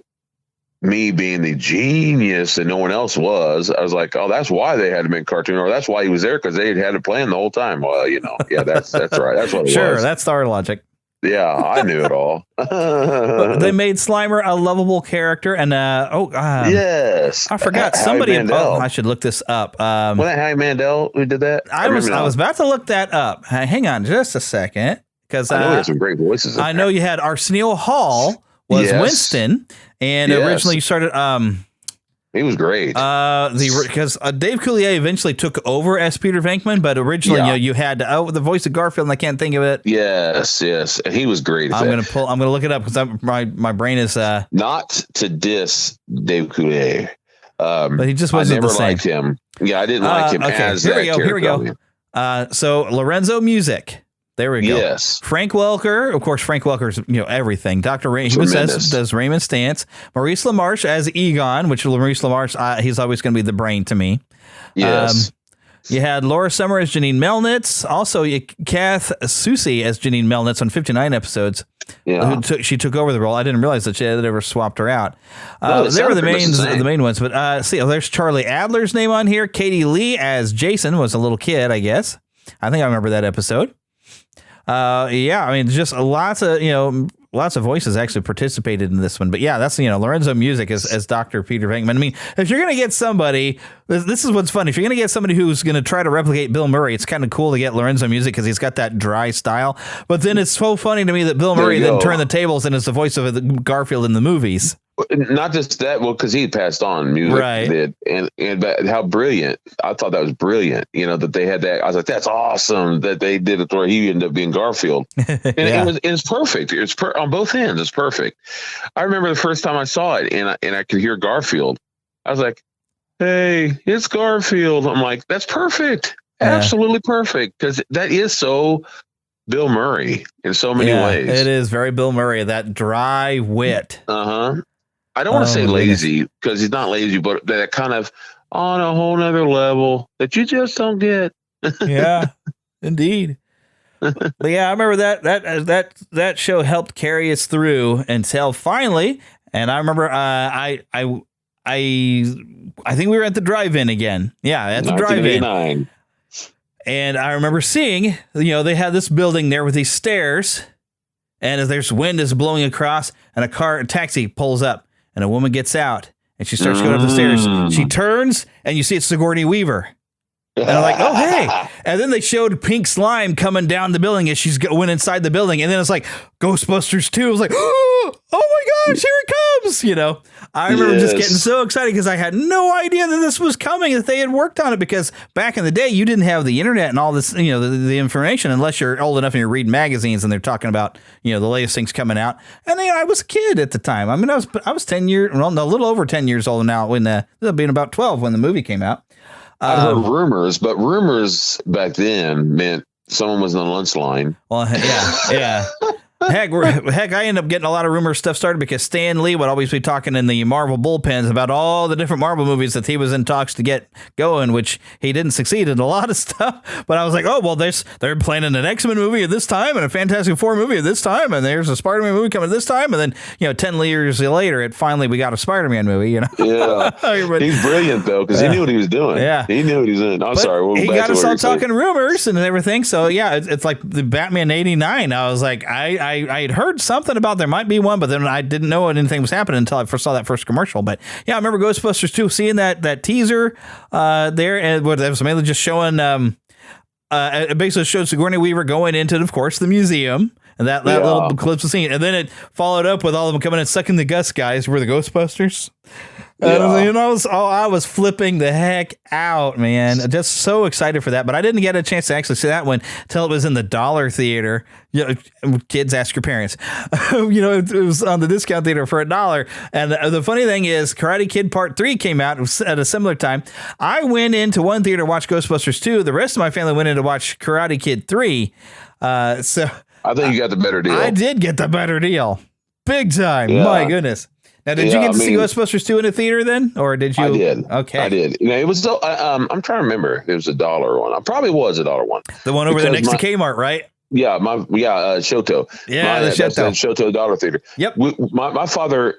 me being the genius that no one else was, I was like, oh, that's why they had him in cartoon, or that's why he was there, because they had it playing the whole time. Well, yeah, that's right. That's what it was. Sure, that's our logic. Yeah, I knew it all. They made Slimer a lovable character, and yes, I forgot somebody. I should look this up. Was that Howie Mandel who did that? I was about to look that up. Hang on, just a second, because I know there's some great voices. I know you had Arsenio Hall was Winston, and originally you started. He was great. Because Dave Coulier eventually took over as Peter Venkman, but originally you had the voice of Garfield, and I can't think of it. Yes, and he was great. I'm gonna look it up because my brain is not to diss Dave Coulier, but he just wasn't the same. Liked him. Yeah, I didn't like him as that character. Here we go. So Lorenzo Music. There we go. Yes. Frank Welker, of course. Frank Welker's everything. Dr. Ray, he does Raymond Stantz. Maurice LaMarche as Egon, which Maurice LaMarche, he's always going to be the brain to me. Yes. You had Laura Summer as Janine Melnitz. Also, Kath Soucie as Janine Melnitz on 59 episodes. Yeah. She took over the role. I didn't realize that she had ever swapped her out. They were the main ones. But there's Charlie Adler's name on here. Katie Lee as Jason was a little kid, I guess. I think I remember that episode. Just lots of voices actually participated in this one. But that's Lorenzo Music as Dr. Peter Venkman. I mean, if you're going to get somebody, this is what's funny. If you're going to get somebody who's going to try to replicate Bill Murray, it's kind of cool to get Lorenzo Music because he's got that dry style. But then it's so funny to me that Bill Murray then turned the tables and is the voice of Garfield in the movies. Not just that, because he passed on music, right? And how brilliant! I thought that was brilliant. That they had that. I was like, that's awesome that they did it where he ended up being Garfield, and it's perfect. It's on both ends. It's perfect. I remember the first time I saw it, and I could hear Garfield. I was like, "Hey, it's Garfield." I'm like, "That's perfect, absolutely perfect," because that is so Bill Murray in so many ways. It is very Bill Murray. That dry wit. I don't want to say lazy because he's not lazy, but that kind of on a whole nother level that you just don't get. Yeah, indeed. But I remember that show helped carry us through until finally, and I remember I think we were at the drive-in again. Yeah, at the drive-in. And I remember seeing, they had this building there with these stairs, and as there's wind is blowing across, and a taxi pulls up. And a woman gets out, and she starts going up the stairs. She turns, and you see it's Sigourney Weaver. And I'm like, oh, hey. And then they showed pink slime coming down the building as she's went inside the building. And then it's like Ghostbusters 2. I was like, oh my gosh, here it comes. I remember just getting so excited because I had no idea that this was coming, that they had worked on it. Because back in the day, you didn't have the internet and all this, the information, unless you're old enough and you're reading magazines and they're talking about, the latest things coming out. And I was a kid at the time. I mean, I was 10 years, a little over 10 years old now when being about 12 when the movie came out. I heard rumors, but rumors back then meant someone was in the lunch line. Well, yeah. Heck, I ended up getting a lot of rumor stuff started because Stan Lee would always be talking in the Marvel bullpens about all the different Marvel movies that he was in talks to get going, which he didn't succeed in a lot of stuff. But I was like, oh, well, they're planning an X-Men movie at this time and a Fantastic Four movie at this time, and there's a Spider-Man movie coming at this time, and then 10 years later, we got a Spider-Man movie. Yeah, he's brilliant though because he knew what he was doing. Yeah, he knew what he was doing. I'm sorry, he got us all talking rumors and everything. So it's like the Batman '89. I was like, I had heard something about there might be one, but then I didn't know anything was happening until I first saw that first commercial. But I remember Ghostbusters 2, seeing that teaser there, and what that was mainly just showing. It basically showed Sigourney Weaver going into, of course, the museum. And that little clips of scene. And then it followed up with all of them coming and sucking the Gus guys were the Ghostbusters. And I was flipping the heck out, man. Just so excited for that. But I didn't get a chance to actually see that one until it was in the dollar theater. Kids, ask your parents. It was on the discount theater for $1. And the funny thing is, Karate Kid Part 3 came out at a similar time. I went into one theater to watch Ghostbusters 2. The rest of my family went in to watch Karate Kid 3. So I think you got the better deal. I did get the better deal. Big time. Yeah. My goodness. Now, did you get to see Ghostbusters 2 in a theater then? Or did you? I did. Okay. I did. It was, I'm trying to remember. It was $1 one. I probably was $1 one. The one over there next to Kmart, right? Yeah. Shoto. Yeah, the Shoto. That's Shoto Dollar Theater. Yep. My father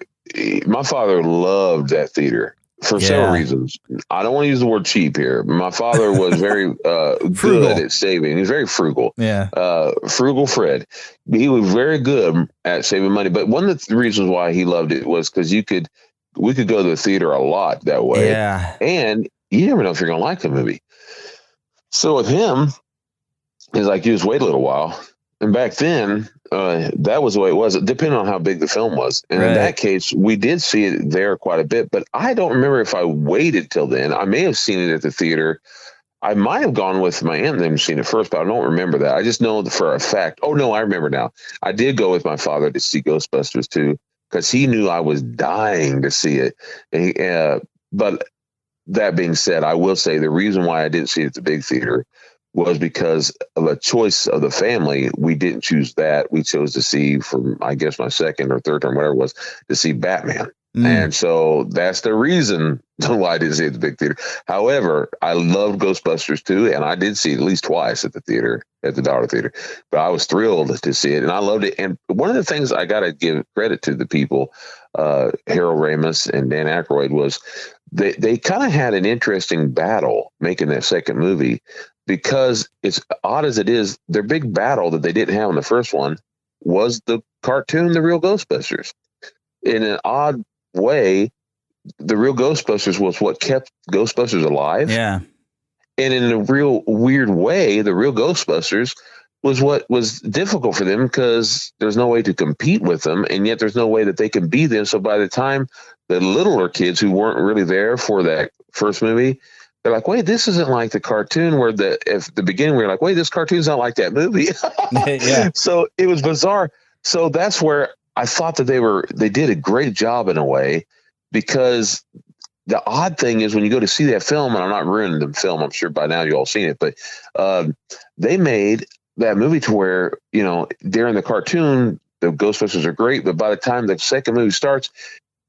loved that theater for several reasons. I don't want to use the word cheap here. My father was very good at saving. He was very frugal. Yeah. Frugal Fred. He was very good at saving money. But one of the reasons why he loved it was because we could go to the theater a lot that way. Yeah. And you never know if you're going to like the movie. So with him, he's like, you just wait a little while. And back then, that was the way it was, depending on how big the film was. And in that case, we did see it there quite a bit. But I don't remember if I waited till then. I may have seen it at the theater. I might have gone with my aunt and them seen it first, but I don't remember that. I just know for a fact. Oh, no, I remember now. I did go with my father to see Ghostbusters 2 because he knew I was dying to see it. But that being said, I will say the reason why I didn't see it at the big theater was because of a choice of the family. We didn't choose that. We chose to see, from I guess my second or third term, whatever it was, to see Batman. And so that's the reason why I didn't see it at the big theater. However, I loved Ghostbusters 2, and I did see it at least twice at the theater, at the dollar theater. But I was thrilled to see it, and I loved it. And one of the things I got to give credit to the people, Harold Ramis and Dan Aykroyd, was they kind of had an interesting battle making that second movie. Because it's odd as it is, their big battle that they didn't have in the first one was the cartoon, The Real Ghostbusters. In an odd way, The Real Ghostbusters was what kept Ghostbusters alive. Yeah. And in a real weird way, The Real Ghostbusters was what was difficult for them because there's no way to compete with them. And yet there's no way that they can be them. So by the time the littler kids who weren't really there for that first movie, they're like, wait, this isn't like the cartoon where at the beginning we were like, wait, this cartoon's not like that movie. Yeah. So it was bizarre. So that's where I thought that they did a great job in a way, because the odd thing is when you go to see that film, and I'm not ruining the film, I'm sure by now you all seen it, but they made that movie to where, during the cartoon, the Ghostbusters are great, but by the time the second movie starts,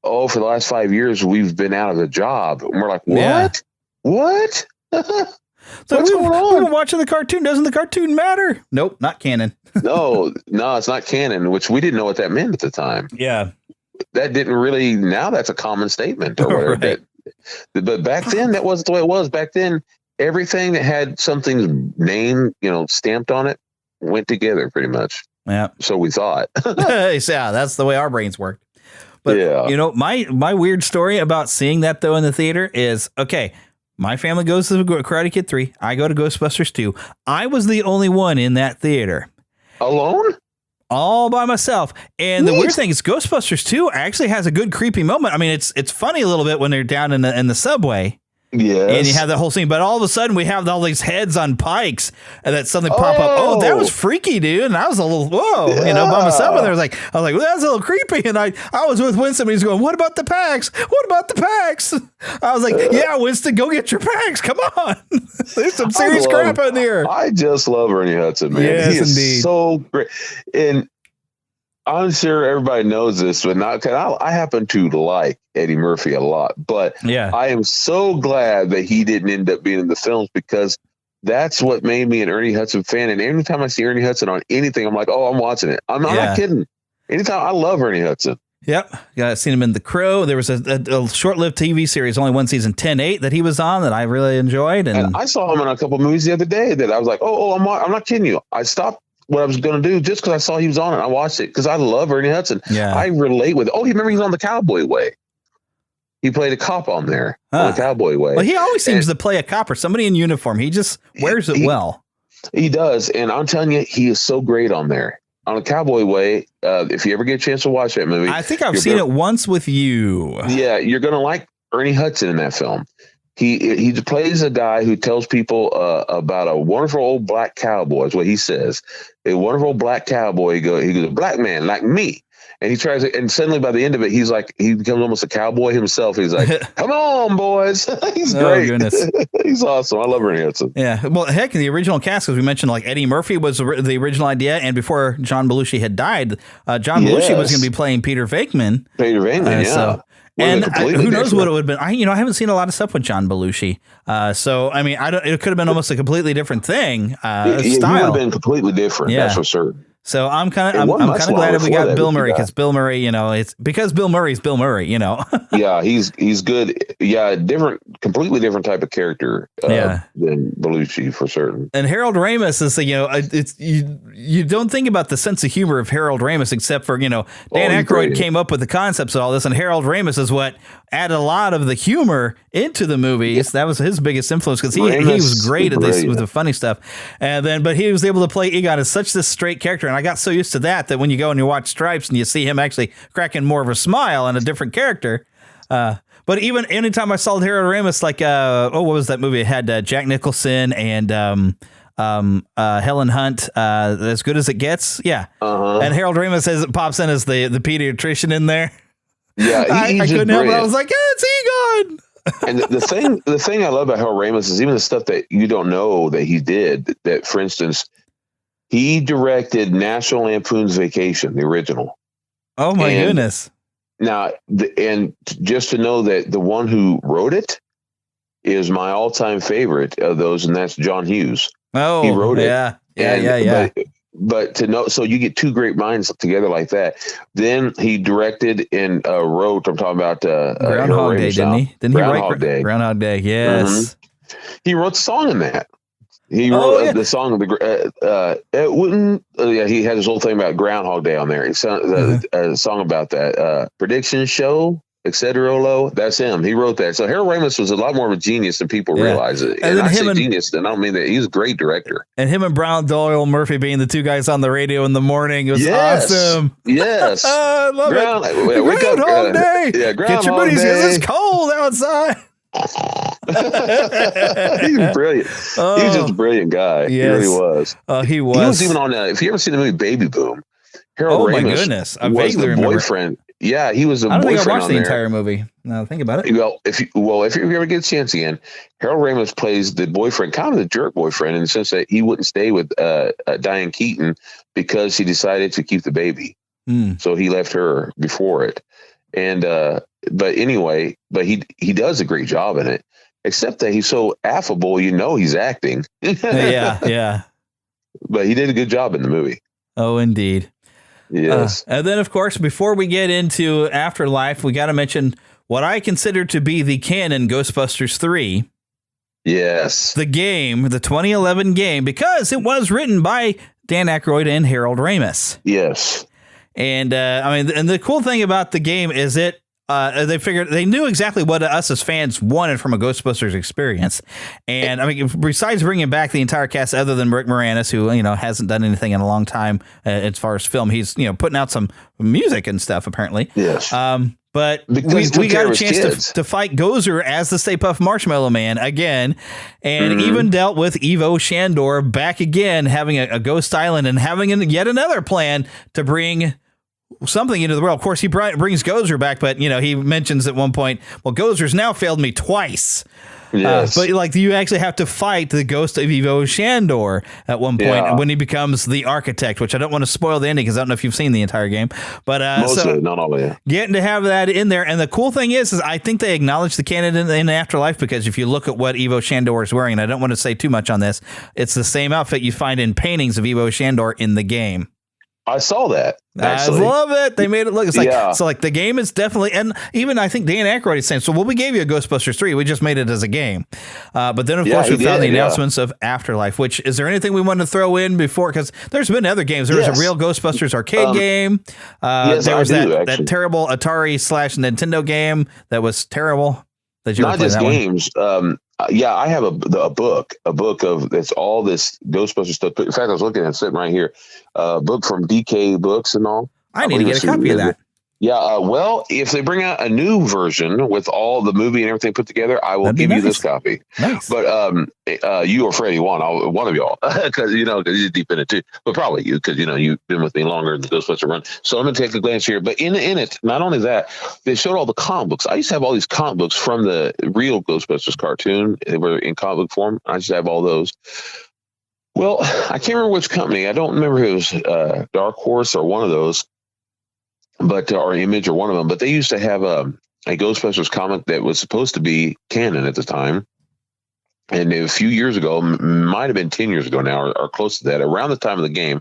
for the last 5 years, we've been out of a job. And we're like, what? Yeah. What? So What's going on? We were watching the cartoon. Doesn't the cartoon matter? Nope, not canon. No, it's not canon, which we didn't know what that meant at the time. Yeah. That didn't really, now that's a common statement or whatever. Right. But back then, that wasn't the way it was. Back then, everything that had something's name, stamped on it went together pretty much. Yeah. So we thought. Yeah, that's the way our brains worked. But, my weird story about seeing that, though, in the theater is, okay, my family goes to Karate Kid 3. I go to Ghostbusters 2. I was the only one in that theater. Alone? All by myself. And the weird thing is Ghostbusters 2 actually has a good creepy moment. I mean, it's funny a little bit when they're down in the subway. Yes. And you have that whole scene, but all of a sudden we have all these heads on pikes that suddenly pop up. Oh, that was freaky, dude. And I was a little, whoa, by myself. And I was like, well, that's a little creepy. And I was with Winston. And he's going, what about the packs? What about the packs? I was like, yeah, Winston, go get your packs. Come on. There's some serious crap in there. I just love Ernie Hudson, man. Yes, he is indeed. So great. And I'm sure everybody knows this, but not because I happen to like Eddie Murphy a lot. But I am so glad that he didn't end up being in the films, because that's what made me an Ernie Hudson fan. And every time I see Ernie Hudson on anything, I'm like, oh, I'm watching it. I'm not kidding. Anytime, I love Ernie Hudson. Yep. Yeah, I've seen him in The Crow. There was a short-lived TV series, only one season, 10-8, that he was on that I really enjoyed. And I saw him in a couple of movies the other day that I was like, I'm not kidding you. I stopped what I was going to do just because I saw he was on it. I watched it because I love Ernie Hudson. Yeah. I relate with it. Oh, you remember he was on The Cowboy Way. He played a cop on there on The Cowboy Way. Well, he always seems to play a cop or somebody in uniform. He just wears it well. He does. And I'm telling you, he is so great on there. on a cowboy way. If you ever get a chance to watch that movie, I think I've seen it once with you. Yeah, you're gonna like Ernie Hudson in that film. He plays a guy who tells people about a wonderful old black cowboy. Is what he says. A wonderful black cowboy. He goes, a black man like me. And he tries it, and suddenly by the end of it, he becomes almost a cowboy himself. He's like, "Come on, boys!" He's great. Oh, goodness. He's awesome. I love Ernie Hudson. Yeah. Well, heck, the original cast, as we mentioned, like Eddie Murphy was the original idea, and before John Belushi had died, John Belushi was going to be playing Peter Venkman. Peter Venkman, yeah. So, and who knows what it would have been? I haven't seen a lot of stuff with John Belushi, so I mean, it could have been almost a completely different thing. It would have been completely different. Yeah. That's for certain. So I'm kind of glad that we got Bill Murray, because Bill Murray, it's because Bill Murray's Bill Murray, Yeah, he's good. Yeah, completely different type of character than Belushi for certain. And Harold Ramis is, you don't think about the sense of humor of Harold Ramis except for, Dan Aykroyd came up with the concepts of all this, and Harold Ramis is what added a lot of the humor into the movies. That was his biggest influence, because he was great at this with the funny stuff. But he was able to play Egon as such this straight character. And I got so used to that when you go and you watch Stripes and you see him actually cracking more of a smile and a different character. But even anytime I saw Harold Ramis, like, what was that movie? It had Jack Nicholson and Helen Hunt, As Good as It Gets. Yeah. Uh-huh. And Harold Ramis pops in as the pediatrician in there. Yeah, I couldn't help it. I was like, it's Egon. And the thing I love about Harold Ramis is even the stuff that you don't know that he did. That, for instance, he directed National Lampoon's Vacation, the original. Oh my goodness! Now, and just to know that the one who wrote it is my all-time favorite of those, and that's John Hughes. Oh, he wrote it. Yeah. But to know, so you get two great minds together like that. Then he directed and wrote. I'm talking about Groundhog Day, didn't he? Didn't Groundhog he write Day? Groundhog Day, yes. Mm-hmm. He wrote the song in that. He wrote the song. It wouldn't. He had his whole thing about Groundhog Day on there. He sung a song about that prediction show, etc. That's him. He wrote that. So Harold Ramis was a lot more of a genius than people realize it. And I say genius, then I don't mean that. He's a great director. And him and Brown Doyle Murphy being the two guys on the radio in the morning, it was awesome. Yes, I love it. Groundhog Day. Yeah, Get your booties because it's cold outside. He was brilliant. He was just a brilliant guy. Yes. He really was. He was. He was even on. If you ever seen the movie Baby Boom, Harold Ramis my goodness, I was vaguely the remember. boyfriend. Yeah, he was the boyfriend. I don't think I watched the there. entire movie. Now think about it. Well, if you ever get a chance again, Harold Ramis plays the boyfriend, kind of the jerk boyfriend, in the sense that he wouldn't stay with Diane Keaton because he decided to keep the baby. So he left her before it. And but he does a great job in it. Except that he's so affable, he's acting. Yeah. But he did a good job in the movie. Oh, indeed. Yes. And then, of course, before we get into Afterlife, we got to mention what I consider to be the canon Ghostbusters 3. Yes. The game, the 2011 game, because it was written by Dan Aykroyd and Harold Ramis. Yes. And and the cool thing about the game is they knew exactly what us as fans wanted from a Ghostbusters experience. And I mean, besides bringing back the entire cast, other than Rick Moranis, who, hasn't done anything in a long time as far as film, he's, putting out some music and stuff, apparently. Yes. But we got a chance to fight Gozer as the Stay Puft Marshmallow Man again, and even dealt with Ivo Shandor back again, having a ghost island and having yet another plan to bring something into the world. Of course, he brings Gozer back, but he mentions at one point, well, Gozer's now failed me twice. Yes. But you actually have to fight the ghost of Ivo Shandor at one point when he becomes the architect, which I don't want to spoil the ending because I don't know if you've seen the entire game. But mostly, not all of it. Getting to have that in there, and the cool thing is I think they acknowledge the canon in Afterlife, because if you look at what Ivo Shandor is wearing, and I don't want to say too much on this, it's the same outfit you find in paintings of Ivo Shandor in the game. I saw that. Actually. I love it. They made it look like the game is definitely, and even I think Dan Aykroyd is saying, so we gave you a Ghostbusters 3, we just made it as a game. But then of course we found the announcements of Afterlife, which is there anything we want to throw in before? Because there's been other games. There was a real Ghostbusters arcade game. There was that terrible Atari / Nintendo game that was terrible. Did you ever Not play just that one? games. Yeah, I have a book of it's all this Ghostbusters stuff. In fact, I was looking at it sitting right here, a book from DK Books and all. I need to get a copy of that. Yeah, well, if they bring out a new version with all the movie and everything put together, I will That'd be give you nice. this copy. Nice. But you or Freddie, one of y'all, because you're deep in it too. But probably you, because you've been with me longer in the Ghostbuster run. So I'm going to take a glance here. But in it, not only that, they showed all the comic books. I used to have all these comic books from the real Ghostbusters cartoon. They were in comic book form. I used to have all those. Well, I can't remember which company. I don't remember if it was Dark Horse or one of those. Or Image or one of them, but they used to have a Ghostbusters comic that was supposed to be canon at the time. And a few years ago, might have been 10 years ago now, or close to that, around the time of the game,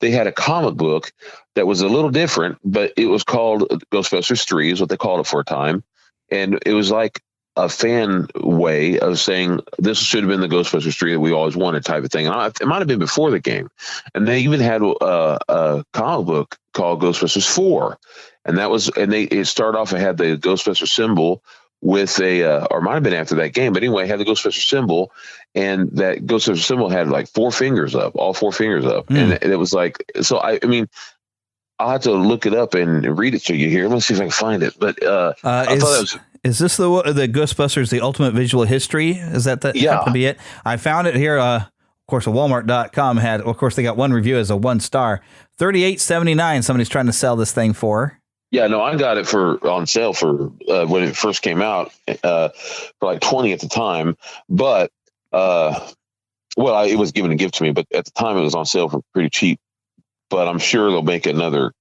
they had a comic book that was a little different, but it was called Ghostbusters 3 is what they called it for a time. And it was like a fan way of saying this should have been the Ghostbusters 3 that we always wanted type of thing. And it might have been before the game. And they even had a comic book called Ghostbusters 4. And it started off, it had the Ghostbuster symbol with or might have been after that game, but anyway, it had the Ghostbuster symbol, and that Ghostbuster symbol had like all 4 fingers up. And it was like, so I mean, I'll have to look it up and read it to you here. I'm going to see if I can find it. But I thought that was... Is this the Ghostbusters, the Ultimate Visual History? Is that Yeah. happen to be it? I found it here. Of course, Walmart.com had, of course, they got one review as a 1 star. $38.79 somebody's trying to sell this thing for. Yeah, no, I got it on sale for when it first came out for like $20 at the time. But, it was given a gift to me, but at the time it was on sale for pretty cheap. But I'm sure they'll make another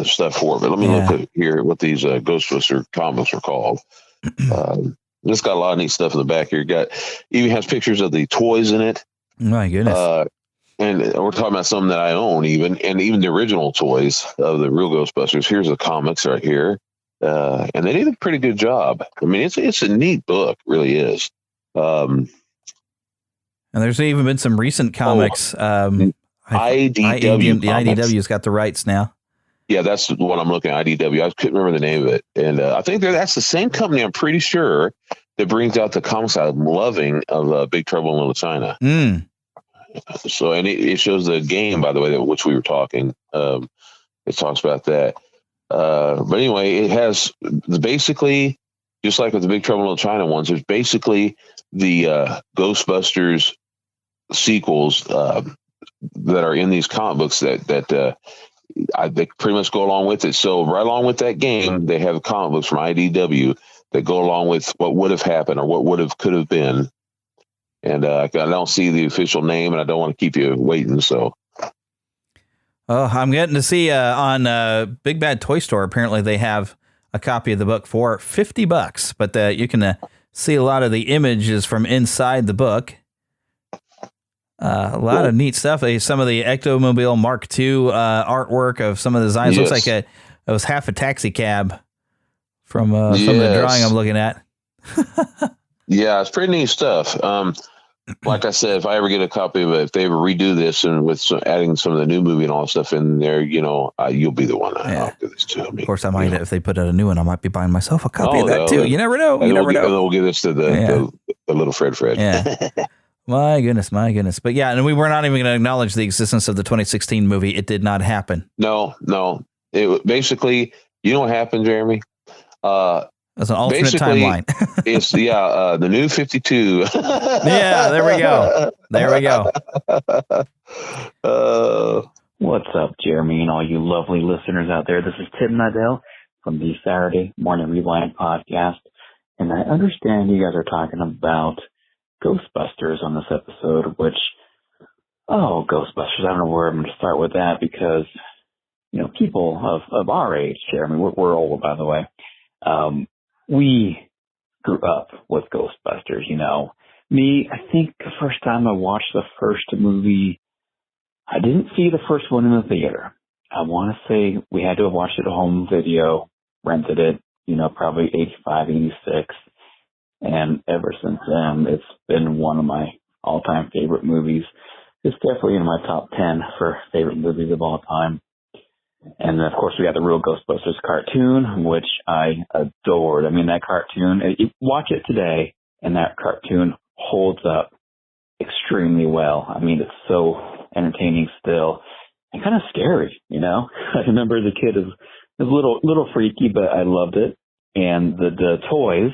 stuff for it. But let me look at here what these Ghostbuster comics are called. It's got a lot of neat stuff in the back here. Even has pictures of the toys in it. My goodness. And we're talking about some that I own and even the original toys of the real Ghostbusters. Here's the comics right here. And they did a pretty good job. I mean, it's a neat book, it really is. And there's even been some recent comics. IDW. The IDW's got the rights now. Yeah, that's what I'm looking at, IDW. I couldn't remember the name of it. And I think that's the same company, I'm pretty sure, that brings out the comics I'm loving of Big Trouble in Little China. So, and it shows the game, by the way, which we were talking. It talks about that. But anyway, it has basically, just like with the Big Trouble in Little China ones, there's basically the Ghostbusters sequels that are in these comic books that they pretty much go along with it. So right along with that game, they have comic books from IDW that go along with what would have happened or what could have been. And I don't see the official name, and I don't want to keep you waiting. So, I'm getting to see on Big Bad Toy Store. Apparently, they have a copy of the book for $50, but you can see a lot of the images from inside the book. A lot of neat stuff. Some of the Ectomobile Mark II artwork of some of the designs. Yes. Looks like it was half a taxi cab from the drawing I'm looking at. Yeah, it's pretty neat stuff. Like I said, if I ever get a copy of it, if they ever redo this and with adding some of the new movie and all that stuff in there, you'll be the one. I'll give this to. Of course, I might if they put out a new one, I might be buying myself a copy of that too. You never know. They'll give this to the little Fred. Yeah. My goodness. But yeah, and we were not even going to acknowledge the existence of the 2016 movie. It did not happen. No. It basically, you know what happened, Jeremy? That's an alternate timeline. It's the new 52. Yeah, there we go. What's up, Jeremy, and all you lovely listeners out there? This is Tim Nidell from the Saturday Morning Rewind podcast, and I understand you guys are talking about Ghostbusters on this episode, which, Ghostbusters, I don't know where I'm going to start with that because, people of our age, Jeremy, we're old, by the way, we grew up with Ghostbusters, Me, I think the first time I watched the first movie, I didn't see the first one in the theater. I want to say we had to have watched it at home video, rented it, probably 85, 86. And ever since then, it's been one of my all-time favorite movies. It's definitely in my top 10 for favorite movies of all time. And then, of course, we got the real Ghostbusters cartoon, which I adored. I mean, that cartoon, you watch it today, and that cartoon holds up extremely well. I mean, it's so entertaining still and kind of scary, you know? I remember as a kid, it was a little freaky, but I loved it. And the toys,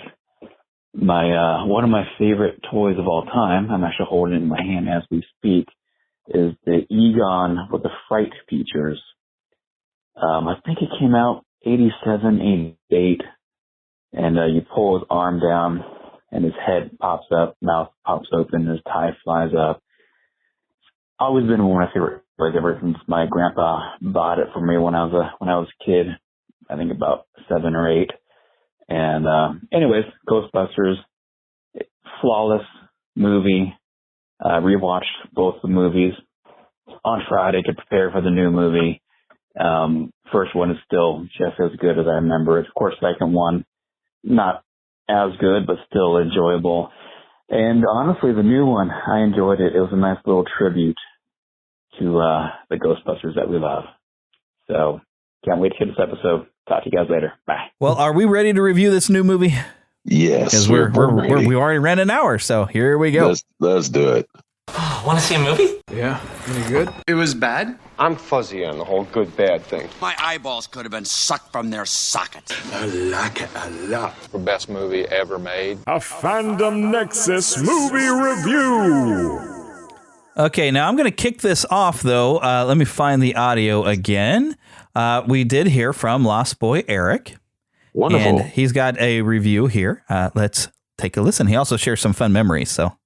one of my favorite toys of all time, I'm actually holding it in my hand as we speak, is the Egon with the fright features. I think it came out 87, 88, and you pull his arm down, and his head pops up, mouth pops open, his tie flies up. Always been one of my favorite toys ever since my grandpa bought it for me when I was a kid. I think about 7 or 8. And anyways, Ghostbusters, flawless movie. Rewatched both the movies on Friday to prepare for the new movie. First one is still just as good as I remember it. Of course, second one, not as good, but still enjoyable. And honestly, the new one, I enjoyed it. It was a nice little tribute to the Ghostbusters that we love. So can't wait to hear this episode. Talk to you guys later. Bye. Well, are we ready to review this new movie? Yes, because we already ran an hour, so here we go. Let's do it. Want to see a movie? Yeah, any good? It was bad? I'm fuzzy on the whole good-bad thing. My eyeballs could have been sucked from their sockets. I like it a lot. The best movie ever made. A Fandom Nexus movie review. Okay, now I'm going to kick this off, though. Let me find the audio again. We did hear from Lost Boy Eric. Wonderful. And he's got a review here. Let's take a listen. He also shares some fun memories, so...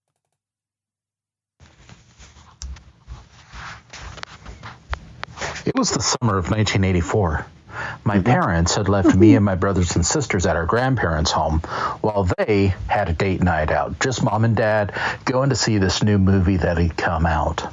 It was the summer of 1984. My parents had left me and my brothers and sisters at our grandparents' home while they had a date night out. Just mom and dad going to see this new movie that had come out.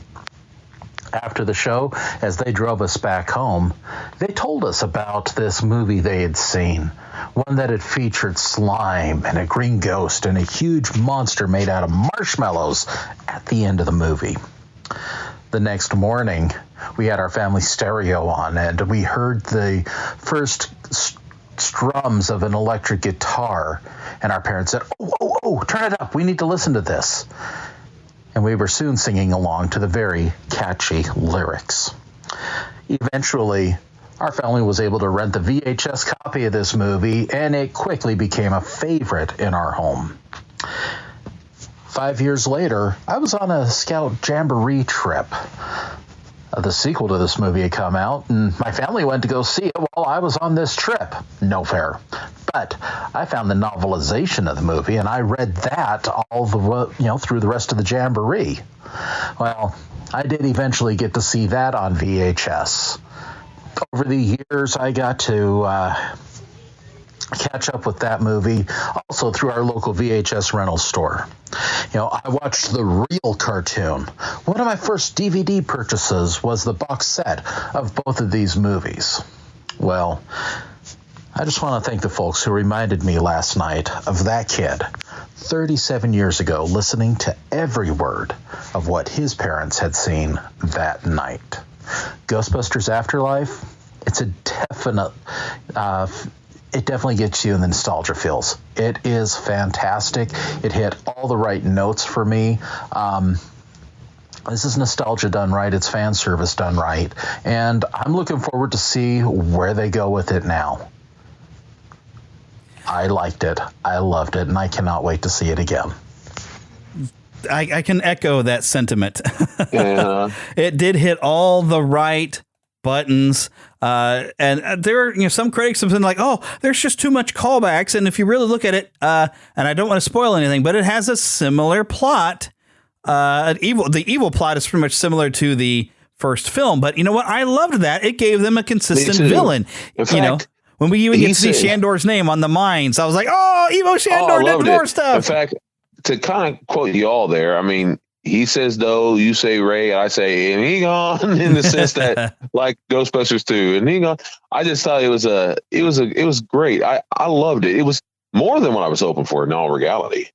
After the show, as they drove us back home, they told us about this movie they had seen. One that had featured slime and a green ghost and a huge monster made out of marshmallows at the end of the movie. The next morning, we had our family stereo on, and we heard the first strums of an electric guitar, and our parents said, oh, turn it up, we need to listen to this. And we were soon singing along to the very catchy lyrics. Eventually, our family was able to rent the VHS copy of this movie, and it quickly became a favorite in our home. 5 years later, I was on a Scout Jamboree trip. The sequel to this movie had come out, and my family went to go see it while I was on this trip. No fair. But I found the novelization of the movie, and I read that all through the rest of the Jamboree. Well, I did eventually get to see that on VHS. Over the years, I got to catch up with that movie also through our local VHS rental store. I watched the real cartoon. One of my first DVD purchases was the box set of both of these movies. Well, I just want to thank the folks who reminded me last night of that kid 37 years ago listening to every word of what his parents had seen that night. Ghostbusters Afterlife, it's a definite... it definitely gets you in the nostalgia feels. It is fantastic. It hit all the right notes for me. This is nostalgia done right. It's fan service done right. And I'm looking forward to see where they go with it now. I liked it. I loved it. And I cannot wait to see it again. I can echo that sentiment. Yeah. It did hit all the right buttons. And there are some critics have been like, oh, there's just too much callbacks. And if you really look at it, and I don't want to spoil anything, but it has a similar plot. The evil plot is pretty much similar to the first film. But you know what? I loved that. It gave them a consistent villain. In fact, when we even get to see Shandor's name on the mines, I was like, oh, Evo Shandor did more stuff. In fact, to kind of quote you all there, I mean, he says though, you say Ray, I say and he gone in the sense that like Ghostbusters 2 and he gone. I just thought it was great. I loved it. It was more than what I was hoping for in all reality.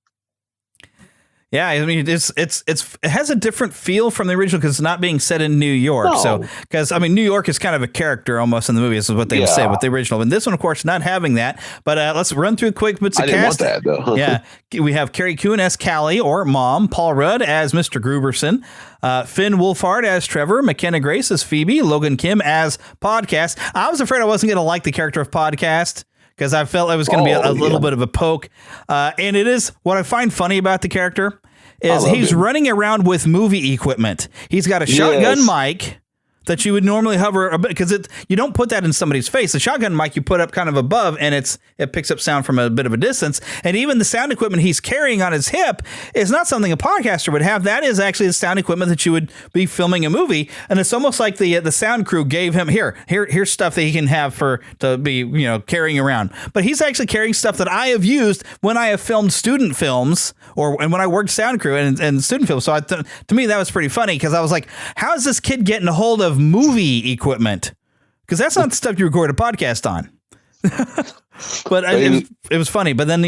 Yeah, I mean, it has a different feel from the original because it's not being set in New York. No. So, because I mean, New York is kind of a character almost in the movie, is what they would say with the original. And this one, of course, not having that. But let's run through quick bits of cast. I didn't want that though. Yeah, we have Carrie Coon as Callie or Mom, Paul Rudd as Mr. Gruberson, Finn Wolfhard as Trevor, McKenna Grace as Phoebe, Logan Kim as Podcast. I was afraid I wasn't going to like the character of Podcast, because I felt it was going to be a little bit of a poke. And it is what I find funny about the character is he's running around with movie equipment. He's got a shotgun mic that you would normally hover because you don't put that in somebody's face. The shotgun mic you put up kind of above, and it picks up sound from a bit of a distance. And even the sound equipment he's carrying on his hip is not something a podcaster would have. That is actually the sound equipment that you would be filming a movie. And it's almost like the sound crew gave him here's stuff that he can have to be carrying around. But he's actually carrying stuff that I have used when I have filmed student films and when I worked sound crew and student films. So to me that was pretty funny because I was like, how is this kid getting a hold of movie equipment? Because that's not the stuff you record a podcast on. But it was funny. But then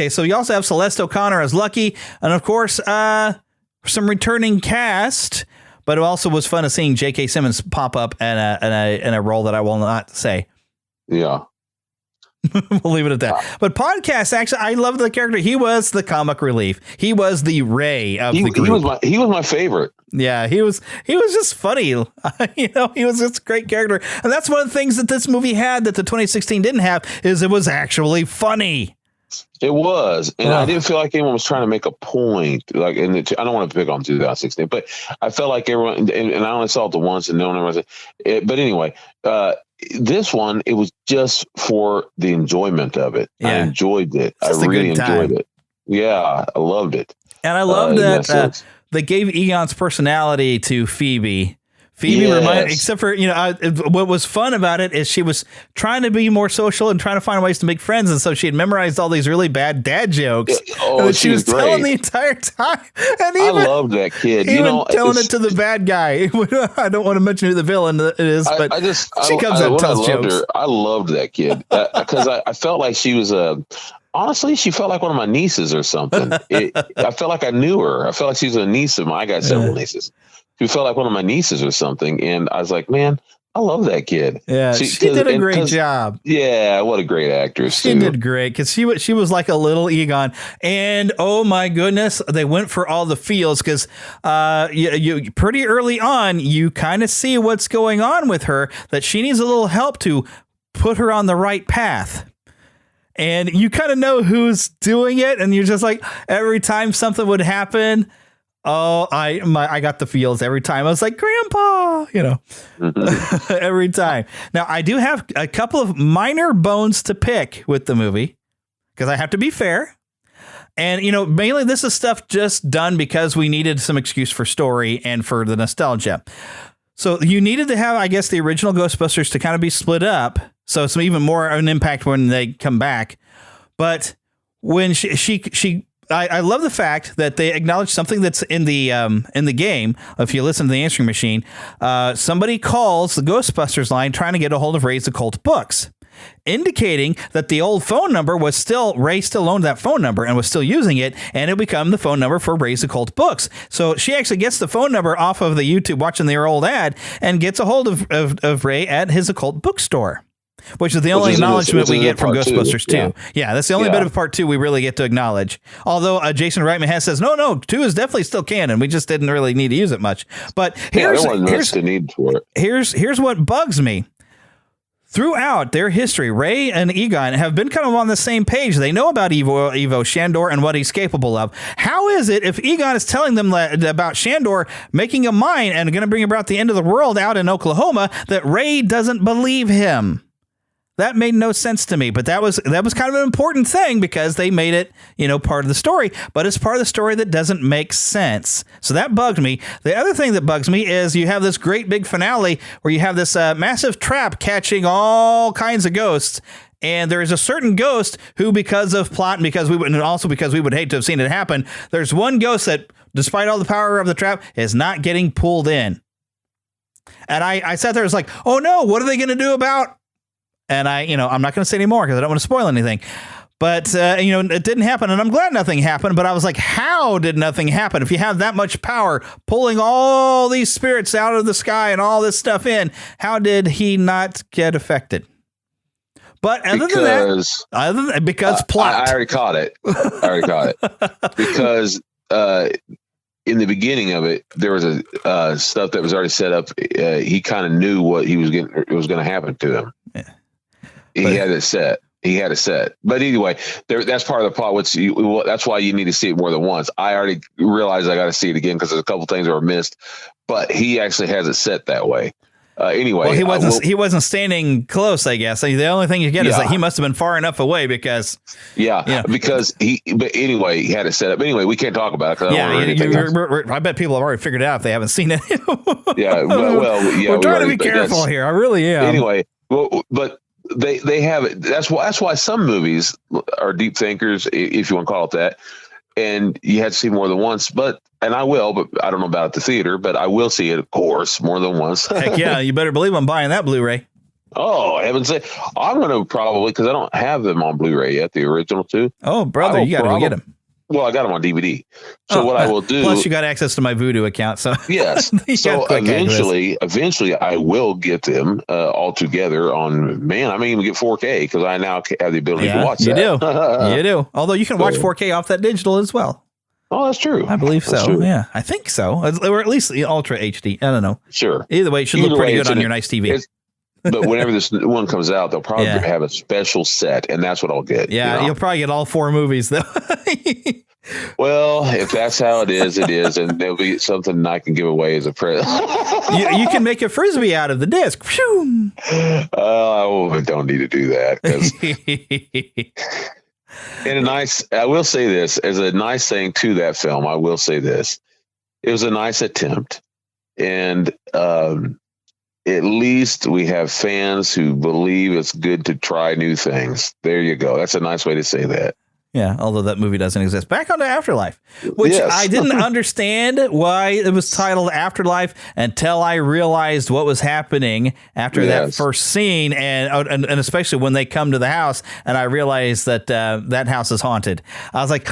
so you also have Celeste O'Connor as Lucky, and of course some returning cast. But it also was fun of seeing J.K. Simmons pop up in a role that I will not say. Yeah. We'll leave it at that. But Podcast, actually, I love the character. He was the comic relief. He was the Ray of the group. He was my favorite. Yeah, he was just funny. He was just a great character. And that's one of the things that this movie had that the 2016 didn't have is it was actually funny. It was, and I didn't feel like anyone was trying to make a point. Like, I don't want to pick on 2016, but I felt like everyone, and I only saw it the once, and no one ever said it. But anyway, this one, it was just for the enjoyment of it. Yeah. I enjoyed it. I really enjoyed it. Yeah, I loved it. And I love that they gave Egon's personality to Phoebe. Phoebe reminded, except for, what was fun about it is she was trying to be more social and trying to find ways to make friends. And so she had memorized all these really bad dad jokes. And she was telling the entire time. And even, I loved that kid. Even telling it to the bad guy. I don't want to mention who the villain is, but she comes out and tells jokes. I loved that kid because I felt like she was honestly, she felt like one of my nieces or something. I felt like I knew her. I felt like she was a niece of mine. I got several nieces. She felt like one of my nieces or something. And I was like, man, I love that kid. Yeah, she did a great job. Yeah, what a great actress. She did great because she was like a little Egon. And oh my goodness, they went for all the feels because you pretty early on, you kind of see what's going on with her, that she needs a little help to put her on the right path. And you kind of know who's doing it. And you're just like, every time something would happen, I got the feels every time. I was like, Grandpa, every time. Now, I do have a couple of minor bones to pick with the movie because I have to be fair. And, mainly this is stuff just done because we needed some excuse for story and for the nostalgia. So you needed to have, I guess, the original Ghostbusters to kind of be split up. So it's even more of an impact when they come back. But when I love the fact that they acknowledge something that's in the game. If you listen to the answering machine, somebody calls the Ghostbusters line trying to get a hold of Ray's occult books, indicating that the old phone number was Ray still owned that phone number and was still using it, and it become the phone number for Ray's occult books. So she actually gets the phone number off of the YouTube watching their old ad and gets a hold of Ray at his occult bookstore. Which is the only acknowledgement we get from Ghostbusters 2. Yeah, that's the only bit of part 2 we really get to acknowledge. Although Jason Reitman says, no, 2 is definitely still canon. We just didn't really need to use it much. But here's the need for it. Here's what bugs me. Throughout their history, Ray and Egon have been kind of on the same page. They know about Ivo Shandor and what he's capable of. How is it if Egon is telling them about Shandor making a mine and going to bring about the end of the world out in Oklahoma that Ray doesn't believe him? That made no sense to me, but that was kind of an important thing because they made it, part of the story, but it's part of the story that doesn't make sense. So that bugged me. The other thing that bugs me is you have this great big finale where you have this massive trap catching all kinds of ghosts. And there is a certain ghost who, because of plot and because we would hate to have seen it happen, there's one ghost that, despite all the power of the trap, is not getting pulled in. And I sat there, I was like, oh no, what are they going to do about? And I'm not going to say any more because I don't want to spoil anything. But, it didn't happen, and I'm glad nothing happened, but I was like, how did nothing happen? If you have that much power pulling all these spirits out of the sky and all this stuff in, how did he not get affected? But because plot. I already caught it. Because in the beginning of it, there was a stuff that was already set up. He kind of knew what was going to happen to him. Yeah. He had it set. But anyway, that's part of the plot. That's why you need to see it more than once. I already realized I got to see it again because there's a couple things that were missed. But he actually has it set that way. Anyway, well, he wasn't standing close, I guess. The only thing you get is that he must have been far enough away because. Because but anyway, he had it set up. Anyway, we can't talk about it. I bet people have already figured it out if they haven't seen it. We're trying to be careful here. I really am. Anyway, but they have it. That's why some movies are deep thinkers, if you want to call it that. And you had to see more than once, but I will, but I don't know about the theater, but I will see it, of course, more than once. Heck yeah, you better believe I'm buying that Blu-ray. Oh, heaven's sake. I'm going to probably, because I don't have them on Blu-ray yet, the original two. Oh, brother, you got to go get them. Well, I got them on DVD. So what I will do. Plus, you got access to my Voodoo account. So yes. So eventually, I will get them all together on. Man, I may even get 4K because I now have the ability to watch that. You do. Although you can watch 4K off that digital as well. Oh, that's true. I believe so. True. Yeah, I think so. Or at least the Ultra HD. I don't know. Sure. Either way, it should look pretty good on your nice TV. But whenever this one comes out, they'll probably have a special set, and that's what I'll get. Yeah, you'll probably get all 4 movies, though. Well, if that's how it is, and there'll be something I can give away as a present. you can make a Frisbee out of the disc. I don't need to do that. And I will say this, as a nice thing to that film, I will say this. It was a nice attempt, and at least we have fans who believe it's good to try new things. There you go. That's a nice way to say that. Yeah, although that movie doesn't exist. Back on to Afterlife, which I didn't understand why it was titled Afterlife until I realized what was happening after that first scene, and especially when they come to the house, and I realized that that house is haunted. I was like,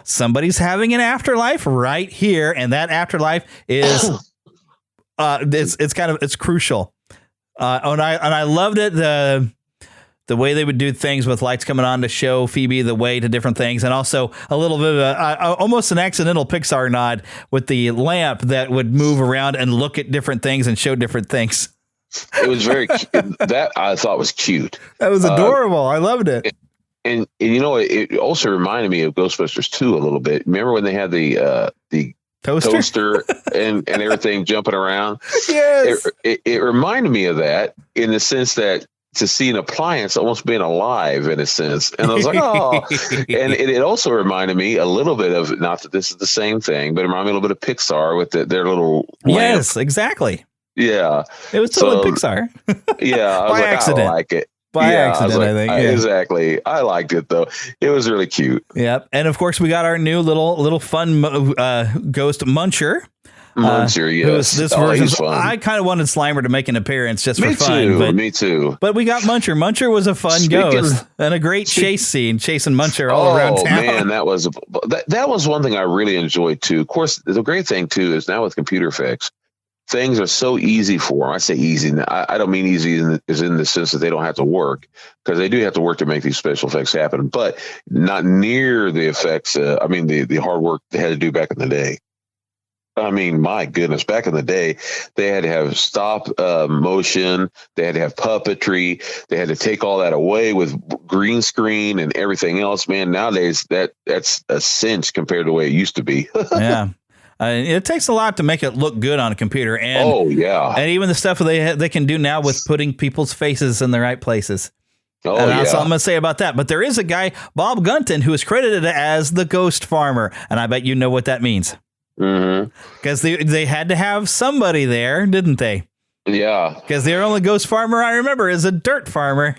somebody's having an afterlife right here, and that afterlife is it's crucial. And I loved it. The way they would do things with lights coming on to show Phoebe the way to different things. And also a little bit of almost an accidental Pixar nod with the lamp that would move around and look at different things and show different things. It was very that I thought was cute. That was adorable. I loved it. And it also reminded me of Ghostbusters 2 a little bit. Remember when they had the toaster and everything jumping around? Yes. It reminded me of that in the sense that to see an appliance almost being alive in a sense. And I was like, oh, and it also reminded me a little bit of, not that this is the same thing, but it reminded me a little bit of Pixar with their little lamp. Yes, exactly. Yeah. It was totally Pixar. Yeah. I was By accident. I like it. By accident, I think. Exactly. I liked it, though. It was really cute. Yep. And, of course, we got our new little fun ghost Muncher. Muncher, yes. This version. I kind of wanted Slimer to make an appearance just for fun. Me too. But we got Muncher. Muncher was a fun ghost and a great chase scene, chasing Muncher all around town. Oh, man, that was one thing I really enjoyed, too. Of course, the great thing, too, is now with computer effects, things are so easy for them. I say easy. I don't mean easy in the sense that they don't have to work, because they do have to work to make these special effects happen, but not near the effects. The hard work they had to do back in the day. I mean, my goodness, back in the day, they had to have stop motion. They had to have puppetry. They had to take all that away with green screen and everything else. Man, nowadays, that's a cinch compared to the way it used to be. Yeah. It takes a lot to make it look good on a computer. And, and even the stuff they can do now with putting people's faces in the right places. Oh, and that's all I'm going to say about that. But there is a guy, Bob Gunton, who is credited as the ghost farmer. And I bet you know what that means. Because they had to have somebody there, didn't they? Yeah. Because the only ghost farmer I remember is a dirt farmer.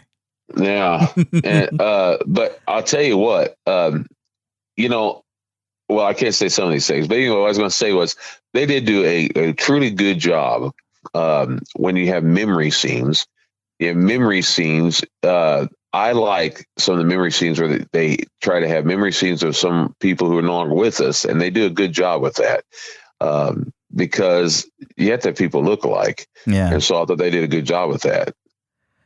Yeah. And, but I'll tell you what, well, I can't say some of these things, but what I was going to say was they did do a truly good job when you have memory scenes. You have memory scenes I like some of the memory scenes where they try to have memory scenes of some people who are no longer with us, and they do a good job with that. Because you have to have people look alike. Yeah. And so I thought they did a good job with that.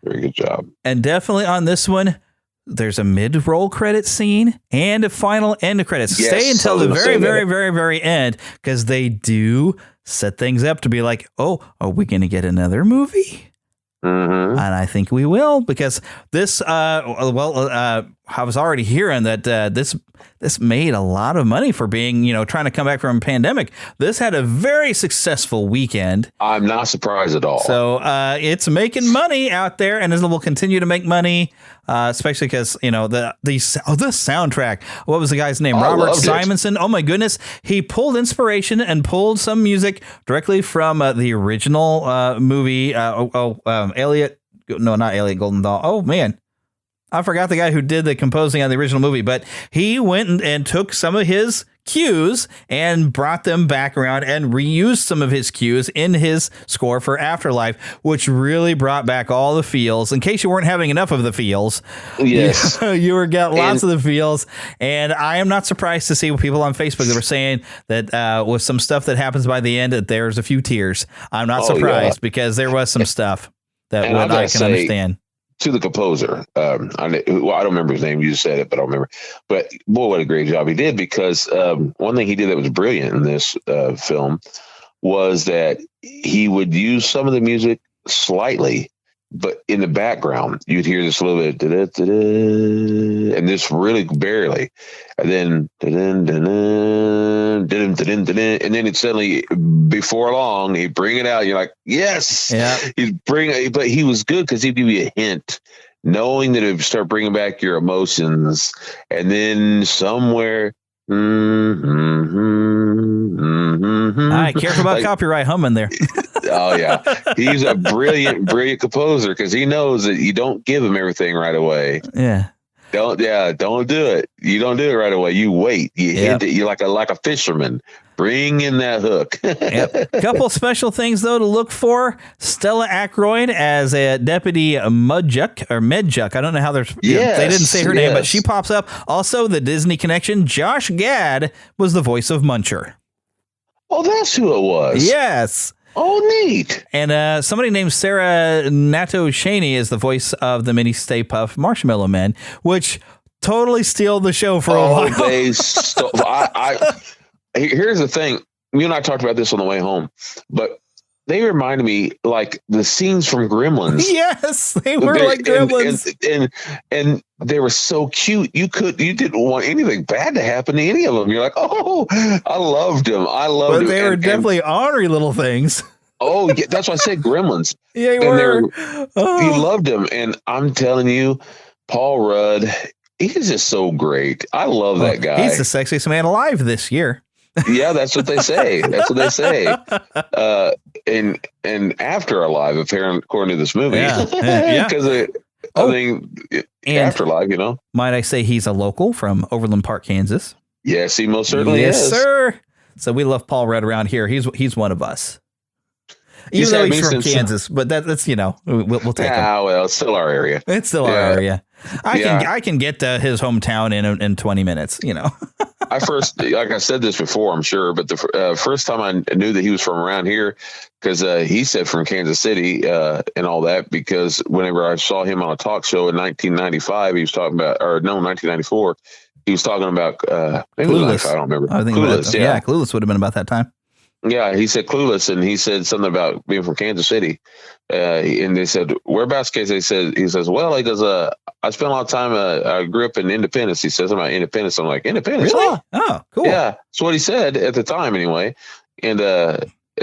Very good job. And definitely on this one, there's a mid-roll credit scene and a final end of credits. Yes, Stay until the very, very, very, very end, because they do set things up to be like, oh, are we going to get another movie? Mm-hmm. And I think we will, because this, I was already hearing that this made a lot of money for being, trying to come back from a pandemic. This had a very successful weekend. I'm not surprised at all. So it's making money out there, and it will continue to make money, especially because, the soundtrack. What was the guy's name? Robert Simonson. Oh, my goodness. He pulled inspiration and pulled some music directly from the original movie. Elliot. No, not Elliot Goldendahl. Oh, man. I forgot the guy who did the composing on the original movie, but he went and took some of his cues and brought them back around and reused some of his cues in his score for Afterlife, which really brought back all the feels. In case you weren't having enough of the feels, yes, you got lots of the feels. And I am not surprised to see people on Facebook that were saying that with some stuff that happens by the end, that there's a few tears. I'm not surprised because there was some stuff that I can understand. To the composer, I don't remember his name. You just said it, but I don't remember. But boy, what a great job he did! Because one thing he did that was brilliant in this film was that he would use some of the music slightly, but in the background you'd hear this little bit, and this really barely, and then and then it suddenly, before long, he'd bring it out. You're like, yes, yeah. But he was good because he'd give you a hint, knowing that it'd start bringing back your emotions, and then somewhere. All right, careful about copyright humming there. Oh yeah, he's a brilliant composer because he knows that you don't give him everything right away. Yeah. Don't do it. You don't do it right away. You wait. You hit it. You're like a fisherman. Bring in that hook. Yep. Couple special things though to look for: Stella Aykroyd as a deputy Medjuk. I don't know how they didn't say her name, but she pops up. Also, the Disney connection. Josh Gad was the voice of Muncher. Oh, that's who it was. Yes. Oh, neat. And somebody named Sarah Nato Cheney is the voice of the Mini Stay Puft Marshmallow Man, which totally steal the show for a while. Here's the thing. You and I talked about this on the way home, but they reminded me like the scenes from Gremlins. Yes, they were like Gremlins. And they were so cute. You didn't want anything bad to happen to any of them. You're like, oh, I loved them. But they were definitely ornery little things. Oh, yeah, that's why I said Gremlins. Yeah, you loved them. And I'm telling you, Paul Rudd, he's just so great. I love that guy. He's the sexiest man alive this year. Yeah, that's what they say. And Afterlife, apparently, according to this movie. Yeah. Because I think Afterlife, Might I say he's a local from Overland Park, Kansas? Yes, he most certainly is. Yes, sir. So we love Paul Rudd around here. He's one of us. Even though he's from Kansas, but that's we'll take him. Well, it's still our area. It's still our area. I can get to his hometown in 20 minutes. I first, like I said this before, I'm sure, but the first time I knew that he was from around here, because he said from Kansas City and all that, because whenever I saw him on a talk show in 1995, he was talking about, 1994, he was talking about maybe Clueless. I don't remember. I think Clueless. Clueless would have been about that time. Yeah, he said Clueless, and he said something about being from Kansas City. And they said, whereabouts? He says, well, he goes, I spent a lot of time, I grew up in Independence. He says about Independence. I'm like, Independence? Really? Oh, cool. Yeah, that's what he said at the time anyway. And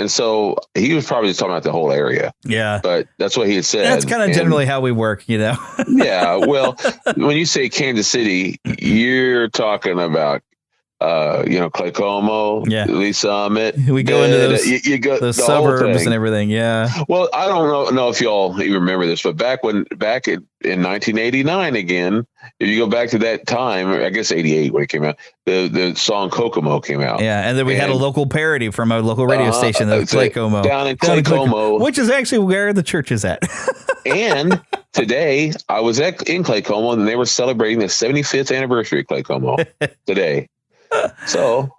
so he was probably just talking about the whole area. Yeah. But that's what he had said. That's kind of generally how we work, Yeah. Well, when you say Kansas City, you're talking about Clay Como, Lee Summit. We go into those suburbs and everything. Yeah. Well, I don't know if y'all even remember this, but back in 1989 again, if you go back to that time, I guess 88 when it came out, the song Kokomo came out. Yeah, and then we had a local parody from a local radio station that was Clay Como. Down in Clay Como. Which is actually where the church is at. And Today, I was in Clay Como, and they were celebrating the 75th anniversary of Clay Como today. So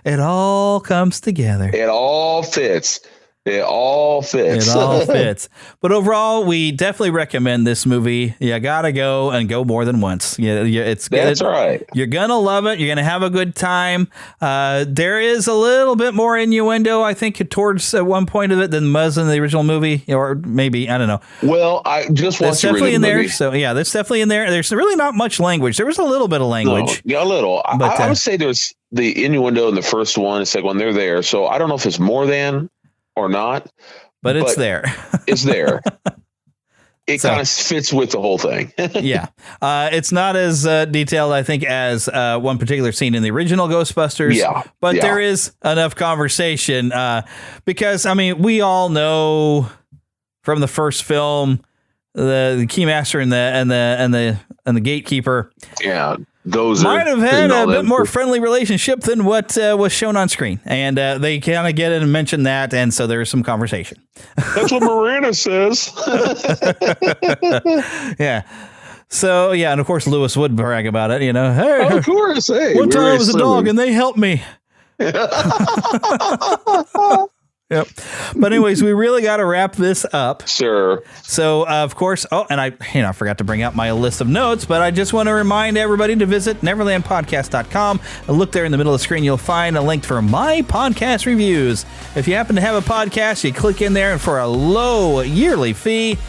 it all comes together. It all fits. It all fits. It all fits. But overall, we definitely recommend this movie. You gotta go and go more than once. It's good. That's right. You're gonna love it. You're gonna have a good time. There is a little bit more innuendo, I think, towards one point of it than was in the original movie, or maybe I don't know. Well, I just watched the definitely in movie. there. So yeah, that's definitely in there. There's really not much language. There was a little bit of language. No, yeah, a little. But, I would say there's the innuendo in the first one. It's like when they're there. So I don't know if it's more than or not, but it's there. It's there. It kind of fits with the whole thing. Yeah. It's not as detailed, I think, as one particular scene in the original Ghostbusters. Yeah. But there is enough conversation because, I mean, we all know from the first film, the Keymaster and the Gatekeeper. Yeah. Those might have had a bit more friendly relationship than what was shown on screen. And they kind of get it and mention that. And so there's some conversation. That's what Miranda says. Yeah. So, yeah. And of course, Lewis would brag about it, you know. Hey, of course. Hey, one time I was a dog and they helped me. Yep. But anyways, we really got to wrap this up. Sure. So, of course, and I forgot to bring out my list of notes, but I just want to remind everybody to visit neverlandpodcast.com. Look there in the middle of the screen. You'll find a link for my podcast reviews. If you happen to have a podcast, you click in there, and for a low yearly fee,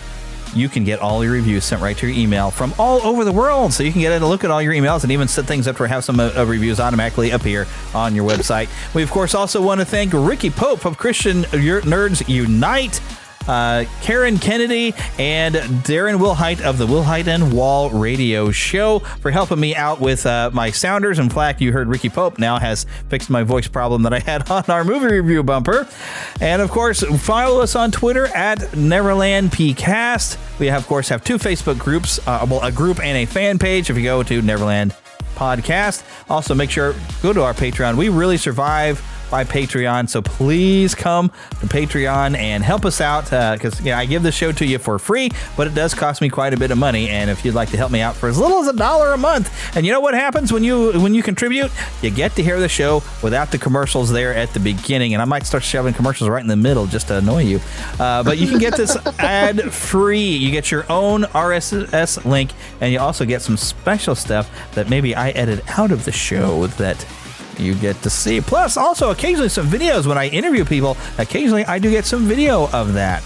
you can get all your reviews sent right to your email from all over the world. So you can get a look at all your emails and even set things up to have some reviews automatically appear on your website. We, of course, also want to thank Ricky Pope of Christian Nerds Unite, Karen Kennedy, and Darren Wilhite of the Wilhite and Wall Radio Show for helping me out with my sounders. In fact, you heard Ricky Pope now has fixed my voice problem that I had on our movie review bumper. And of course, follow us on Twitter at Neverland PCast. We of course have two Facebook groups, a group and a fan page. If you go to Neverland Podcast, also make sure go to our Patreon. We really survive by Patreon, so please come to Patreon and help us out because I give the show to you for free, but it does cost me quite a bit of money. And if you'd like to help me out for as little as $1 a month, and you know what happens when you contribute, you get to hear the show without the commercials there at the beginning. And I might start shoving commercials right in the middle just to annoy you, but you can get this ad free. You get your own RSS link, and you also get some special stuff that maybe I edit out of the show that you get to see. Plus, also occasionally some videos when I interview people. Occasionally, I do get some video of that.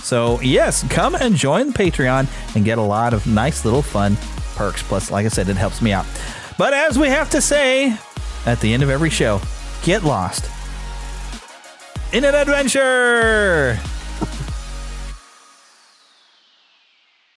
So, yes, come and join Patreon and get a lot of nice little fun perks. Plus, like I said, it helps me out. But as we have to say at the end of every show, get lost in an adventure.